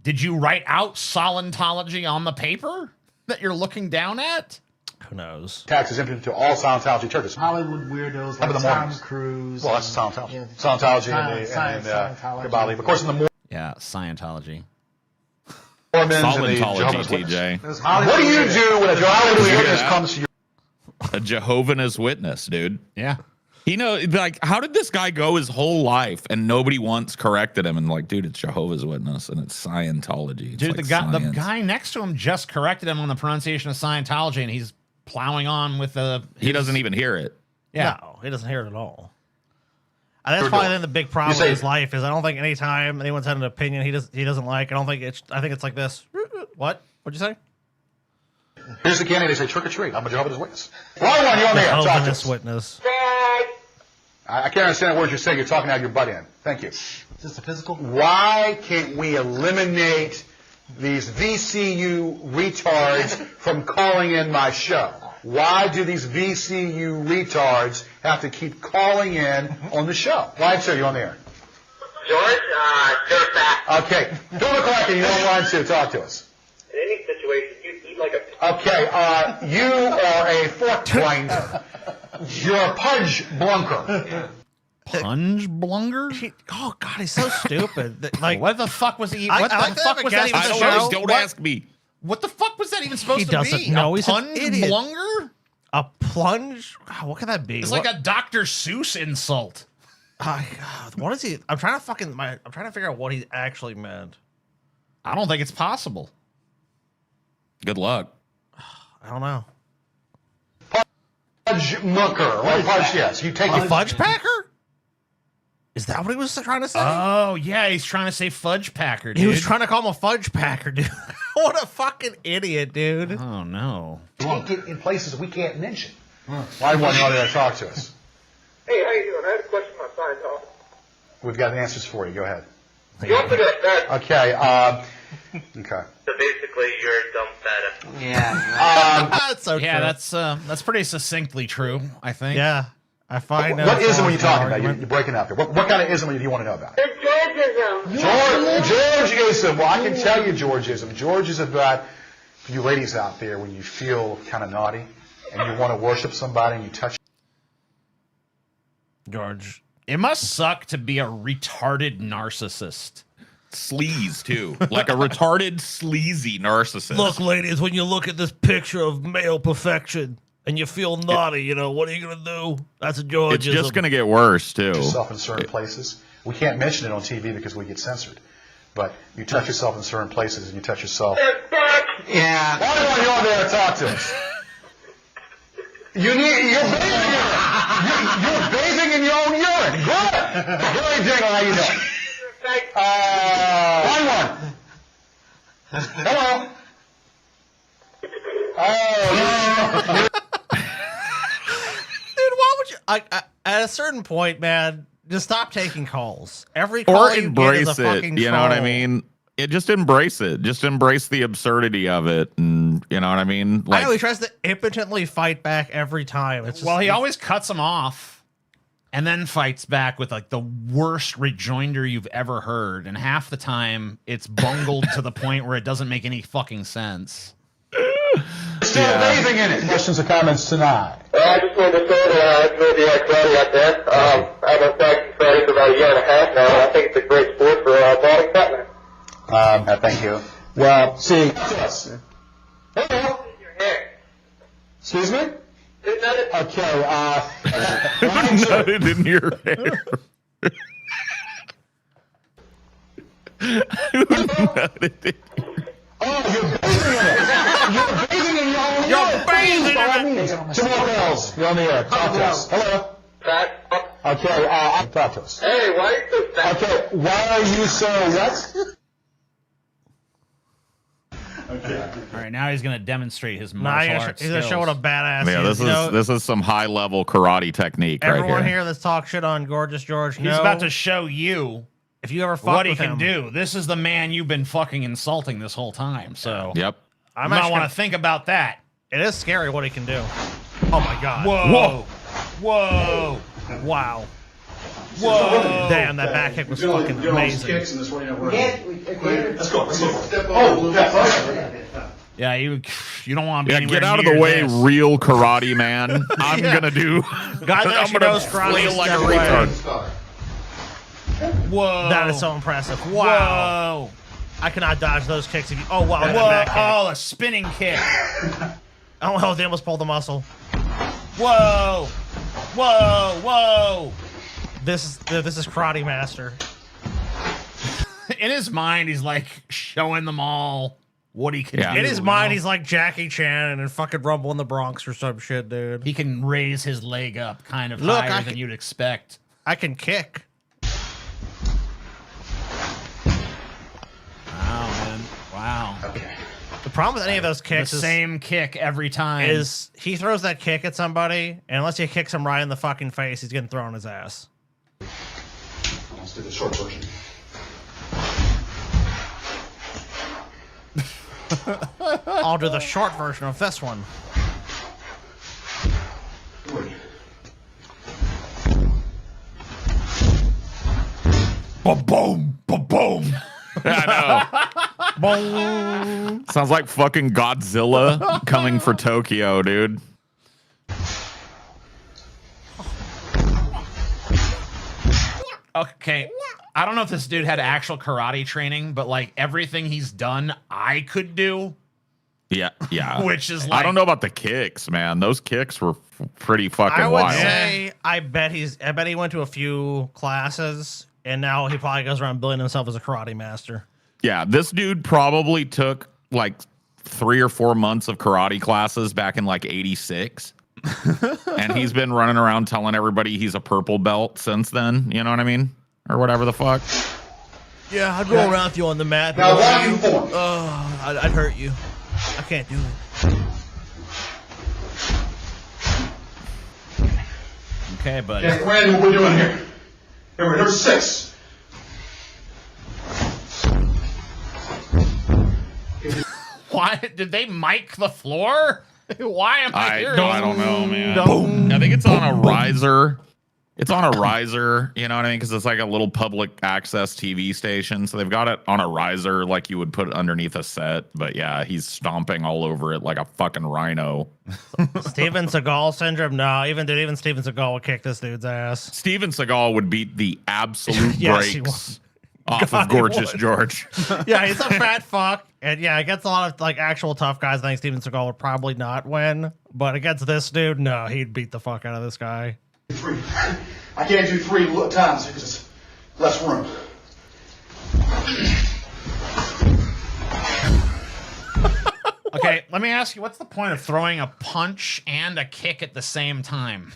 Did you write out Scientology on the paper that you're looking down at? Who knows? Tax is implemented to all Scientology churches. Hollywood weirdos How like about the Tom Mormons? Cruise. Well, that's Scientology. Yeah. Scientology Science, and Scientology. Kabbalah. Of course, in the Yeah, Scientology. Mormons and the Scientology, Jehovah's Witness. TJ. There's Hollywood What do you weirdos. do when a Jehovah's Did you hear Witness that? comes to your... A Jehovah's Witness, dude. Yeah. You know, like, how did this guy go his whole life and nobody once corrected him? And like, dude, it's Jehovah's Witness and it's Scientology. It's Dude, like the science. guy next to him just corrected him on the pronunciation of Scientology, and he's plowing on with the. He doesn't even hear it. Yeah. No, he doesn't hear it at all. And that's probably then the big problem say- in his life is I don't think anytime anyone's had an opinion he doesn't like. I think it's like this. What? What'd you say? Here's the candidate. They say trick or treat. I'm a Jehovah's Witness. Line one, you're on the air. Talk to Jehovah's us. Witness. I can't understand the words you're saying. You're talking out your butt end. Thank you. Is this a physical? Why can't we eliminate these VCU retards from calling in my show? Why do these VCU retards have to keep calling in on the show? Line 2, you're on the air. George, you're back. Okay, don't look like it. You don't line 2. Talk to us. In any situation, you eat like a... Okay, you are a fork grinder. You're a pudge blunker. Punge blunger? Oh God, he's so stupid. Like, What the fuck was he? I What like the to fuck have a was that guess even for the supposed show. to Don't what- ask me. What the fuck was that even supposed He to doesn't be? know. A He's an punge idiot. blunger? a plunge. God, what could that be? It's like a Dr. Seuss insult. God, what is he? I'm trying to figure out what he actually meant. I don't think it's possible. Good luck. I don't know. Pudge mucker. Or pudge, yes. You take A it. fudge packer? Is that what he was trying to say? Oh, yeah, he's trying to say fudge packer, dude. He was trying to call him a fudge packer, dude. What a fucking idiot, dude. Oh, no. Take it in places we can't mention. Line 1, you're on there. Talk to us. Hey, how you doing? I had a question on Scientology. We've got answers for you. Go ahead. You opened it. Okay. Okay. So basically, you're a dumb feta. Yeah. That's so Yeah, true. that's pretty successly true, I think. Yeah. I find What ism are you talking about? You're breaking up here. What kind of ism do you want to know about? It's Georgism. Georgism. Well, I can tell you Georgism. George is about you ladies out there when you feel kind of naughty and you want to worship somebody and you touch. George. It must suck to be a retarded narcissist. Sleaze, too. Like a retarded, sleazy narcissist. Look, ladies, when you look at this picture of male perfection and you feel naughty, you know, what are you going to do? That's a Georgism. it's just going to get worse, too. Yourself in certain places. We can't mention it on TV because we get censored. But you touch yourself in certain places and you touch yourself. Yeah. Why do you on there and talk to us? You're bathing in your own urine. Good. Very Dingle, how you doing? Line 1. Hello. Oh. Dude, why would you? At a certain point, man, just stop taking calls. Every call Or you embrace get is a it. fucking You know what I troll. mean? Just embrace it. Just embrace the absurdity of it. And you know what I mean? I know he tries to impotently fight back every time. It's just, Well, he always cuts him off and then fights back with like the worst rejoinder you've ever heard. And half the time it's bungled to the point where it doesn't make any fucking sense. Still bathing in it. Questions or comments tonight? I just wanted to say that it's going to be like karate out there. I've been practicing karate for about a year and a half now, and I think it's a great sport for body fatness. Thank you. Well, see. Hello. Your hair. Excuse me? There's nothing. Okay, Nutted in your hair. Nutted in oh, you're bathing in it. You're bathing in your own You're bathing in it. Two more calls. You're on the air. Talk to us. Hello. Fat. Okay, talk to us. Hey, why are you so fat? Okay, why are you so what? All right, now he's going to demonstrate his Nah, martial arts he's gonna show skills. what a badass Yeah, he is. You know, this is some high level karate technique right everyone here. here that's talk shit on Gorgeous George, He's know, about to show you if you ever fuck what he with can him, do. This is the man you've been fucking insulting this whole time. So Yep. you I'm might actually want gonna, to think about that. it is scary what he can do. Oh my god! Whoa. Whoa. Wow! Whoa. Damn, that back kick was fucking amazing. Let's go. Yeah, you don't want to be Yeah, anywhere get out of near the way, this. real karate man. I'm Yeah. gonna do. Guy that I'm actually gonna knows karate, flail like a step away. retard. Whoa. That is so impressive. Wow! Whoa. I cannot dodge those kicks. If you, oh wow! That Whoa. back kick. Oh, a spinning kick. Oh hell! They almost pulled the muscle. Whoa. Whoa. Whoa. This is Karate Master. In his mind, he's like showing them all what he can Yeah. do. In his you mind, know? he's like Jackie Chan and fucking Rumble in the Bronx or some shit, dude. He can raise his leg up kind of Look, higher I than can- you'd expect. I can kick. Wow, man. Wow. Okay. The problem with any of those The kicks same kick every time. is he throws that kick at somebody, and unless he kicks him right in the fucking face, he's getting thrown on his ass. Let's do the short version. I'll do the short version of this one. Boom, boom, boom. I know. Sounds like fucking Godzilla coming for Tokyo, dude. Okay, I don't know if this dude had actual karate training, but like everything he's done, I could do. Yeah, yeah. Which is like, I don't know about the kicks, man. Those kicks were pretty fucking I would wild. say I bet he went to a few classes, and now he probably goes around billing himself as a karate master. Yeah, this dude probably took like 3 or 4 months of karate classes back in like '86. And he's been running around telling everybody he's a purple belt since then. You know what I mean? Or whatever the fuck. Yeah, I'd roll around with you on the mat. Now walk and form. Oh, I'd hurt you. I can't do it. okay, buddy. Okay, Randy, what we're doing here. Here, number 6. Why did they mic the floor? Why am I hearing? I don't know, man. Boom. I think it's on a riser. It's on a riser, you know what I mean? Because it's like a little public access TV station. So they've got it on a riser like you would put it underneath a set. But yeah, he's stomping all over it like a fucking rhino. Steven Seagal syndrome? No, even Steven Seagal would kick this dude's ass. Steven Seagal would beat the absolute Yes, he brakes off God, of he Gorgeous would. George. Yeah, he's a fat fuck. And yeah, against a lot of like actual tough guys, I think Steven Seagal would probably not win. But against this dude, no, he'd beat the fuck out of this guy. 3. I can't do 3 times because it's less room. Okay, let me ask you, what's the point of throwing a punch and a kick at the same time?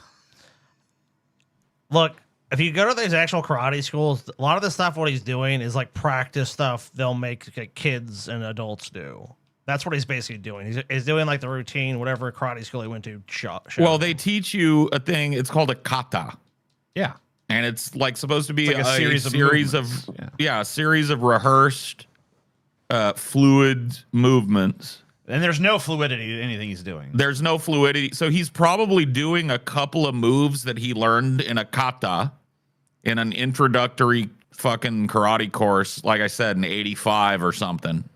Look, if you go to these actual karate schools, a lot of the stuff what he's doing is like practice stuff they'll make like, kids and adults do. That's what he's basically doing. He's doing like the routine, whatever karate school he went to. Well, they teach you a thing. It's called a kata. Yeah. And it's like supposed to be It's like a series of movements. a series of rehearsed fluid movements. And there's no fluidity to anything he's doing. There's no fluidity. So he's probably doing a couple of moves that he learned in a kata in an introductory fucking karate course, like I said, in '85 or something.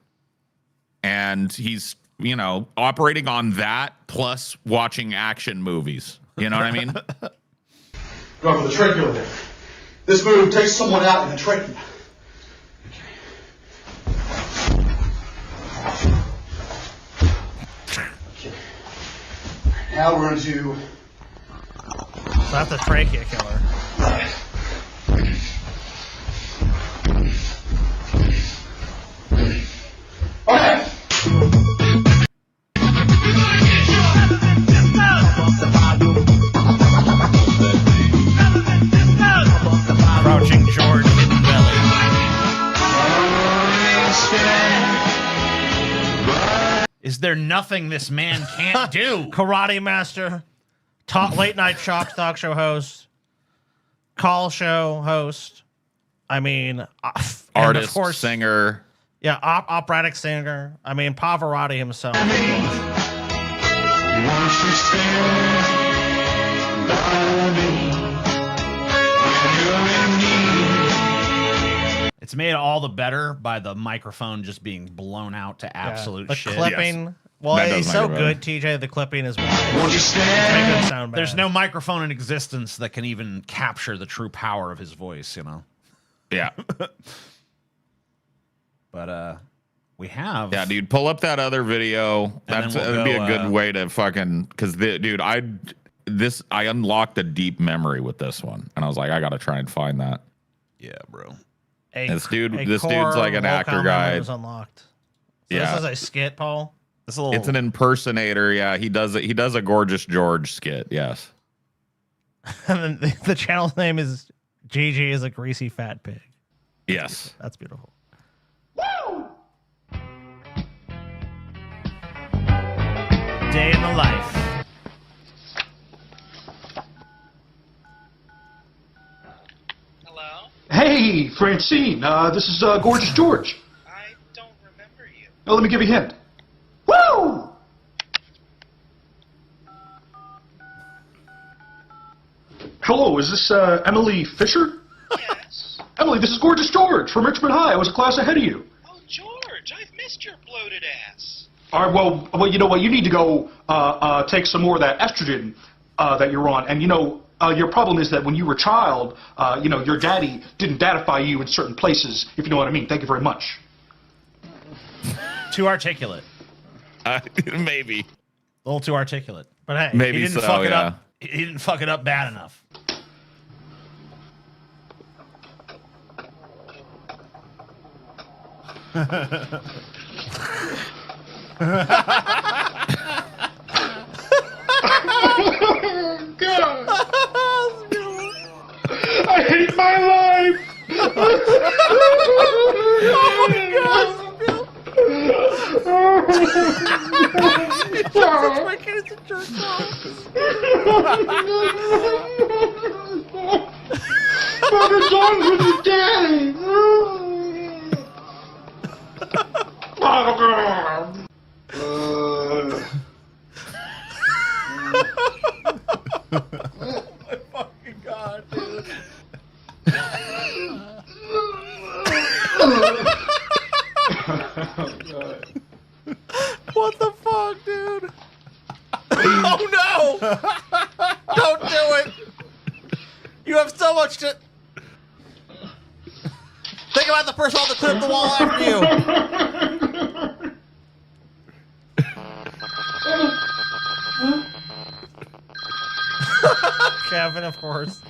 And he's, you know, operating on that plus watching action movies. You know what I mean? Go for the trachea there. This move takes someone out in the trachea. Okay. Now we're going to... So that's a trachea killer. Okay. Crouching George hidden belly. Is there nothing this man can't do? Karate master, late night talk show host, call show host. I mean, Artist, of course, singer. yeah, operatic singer. I mean, Pavarotti himself. It's made all the better by the microphone just being blown out to absolute the shit. clipping. Yes. Well, That does he's make so it better. good, TJ. The clipping is wise. Sound bad. There's no microphone in existence that can even capture the true power of his voice, you know. Yeah. But we have. Yeah, dude, pull up that other video. then That'd be we'll a go, good way to fucking, because dude, I unlocked a deep memory with this one, and I was like, I gotta try and find that. Yeah, bro. This dude's core like an Lolcow actor memory guy. was unlocked. So Yeah. this is a skit, Paul. It's a little. It's an impersonator. Yeah, he does it. He does a Gorgeous George skit. Yes. And then the channel's name is GG is a greasy fat pig. Yes. That's beautiful. Day in the life. Hello? Hey, Francine. This is Gorgeous George. I don't remember you. Oh, let me give you a hint. Woo! Hello, is this Emily Fisher? Yes. Emily, this is Gorgeous George from Richmond High. I was a class ahead of you. Oh, George, I've missed your bloated ass. All right, well, you know what? You need to go take some more of that estrogen that you're on. And, your problem is that when you were a child, your daddy didn't datify you in certain places, if you know what I mean. Thank you very much. Too articulate. Maybe. A little too articulate. But hey, Maybe He didn't so, fuck it yeah. up. He didn't fuck it up bad enough. I hate my life. Mother songs with your daddy. God, dude. What the fuck, dude? Oh no! Don't do it! You have so much to. Think about the person on the clip the wall after you. Kevin, of course.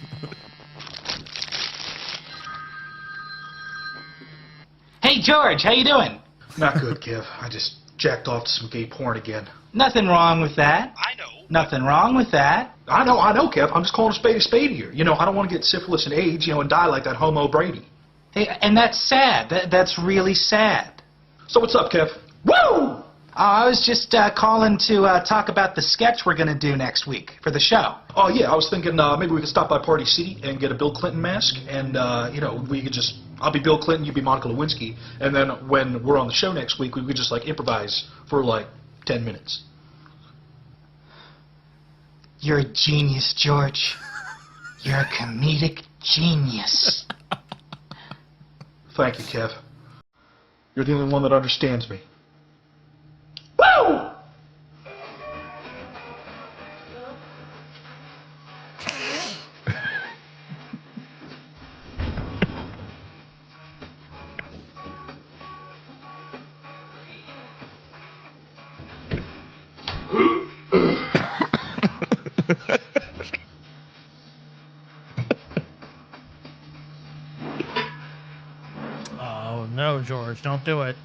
Hey, George, how you doing? Not good, Kev. I just jacked off to some gay porn again. Nothing wrong with that. I know. Nothing wrong with that. I know, Kev. I'm just calling a spade here. I don't want to get syphilis and AIDS, and die like that homo Brady. Hey, and that's sad. That's really sad. So what's up, Kev? Woo! I was just calling to talk about the sketch we're going to do next week for the show. Oh, yeah, I was thinking maybe we could stop by Party City and get a Bill Clinton mask, and, we could just, I'll be Bill Clinton, you be Monica Lewinsky, and then when we're on the show next week, we could just, improvise for, 10 minutes. You're a genius, George. You're a comedic genius. Thank you, Kev. You're the only one that understands me. Woo! Oh no, George, don't do it.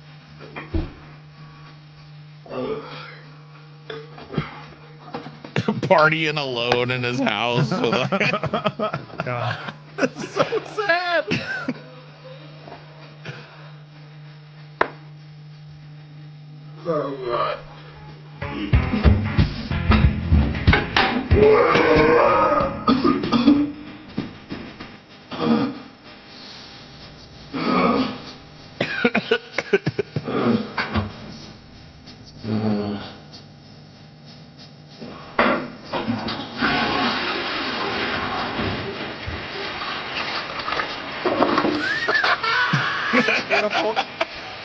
Partying alone in his house. With a God. That's so sad. Beautiful.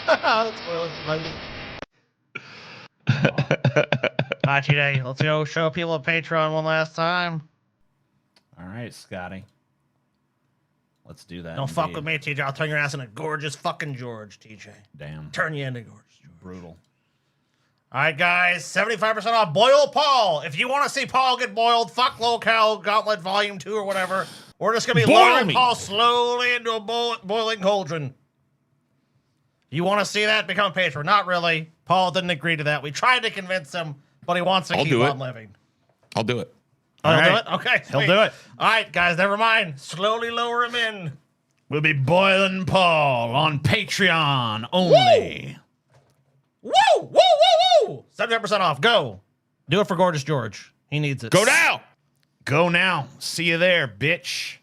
That's really funny. Alright, TJ, let's go show people at Patreon one last time. All right, Scotty. Let's do that. Don't fuck indeed. with me, TJ. I'll turn your ass into gorgeous fucking George, TJ. Damn. Turn you into gorgeous George. Brutal. All right, guys, 75% off Boil Paul. If you want to see Paul get boiled, fuck Lolcow, Gauntlet Volume 2 or whatever. We're just going to be Boil lowering me. Paul slowly into a boiling cauldron. You want to see that? Become a patron. Not really. Paul didn't agree to that. We tried to convince him, but he wants to I'll keep do it. on living. I'll do it. Oh, he'll All do right. it? Okay. He'll sweet. do it. All right, guys, never mind. Slowly lower him in. We'll be boiling Paul on Patreon only. Woo, woo, woo, woo! 75% off. Go. Do it for Gorgeous George. He needs it. Go now. Go now. See you there, bitch.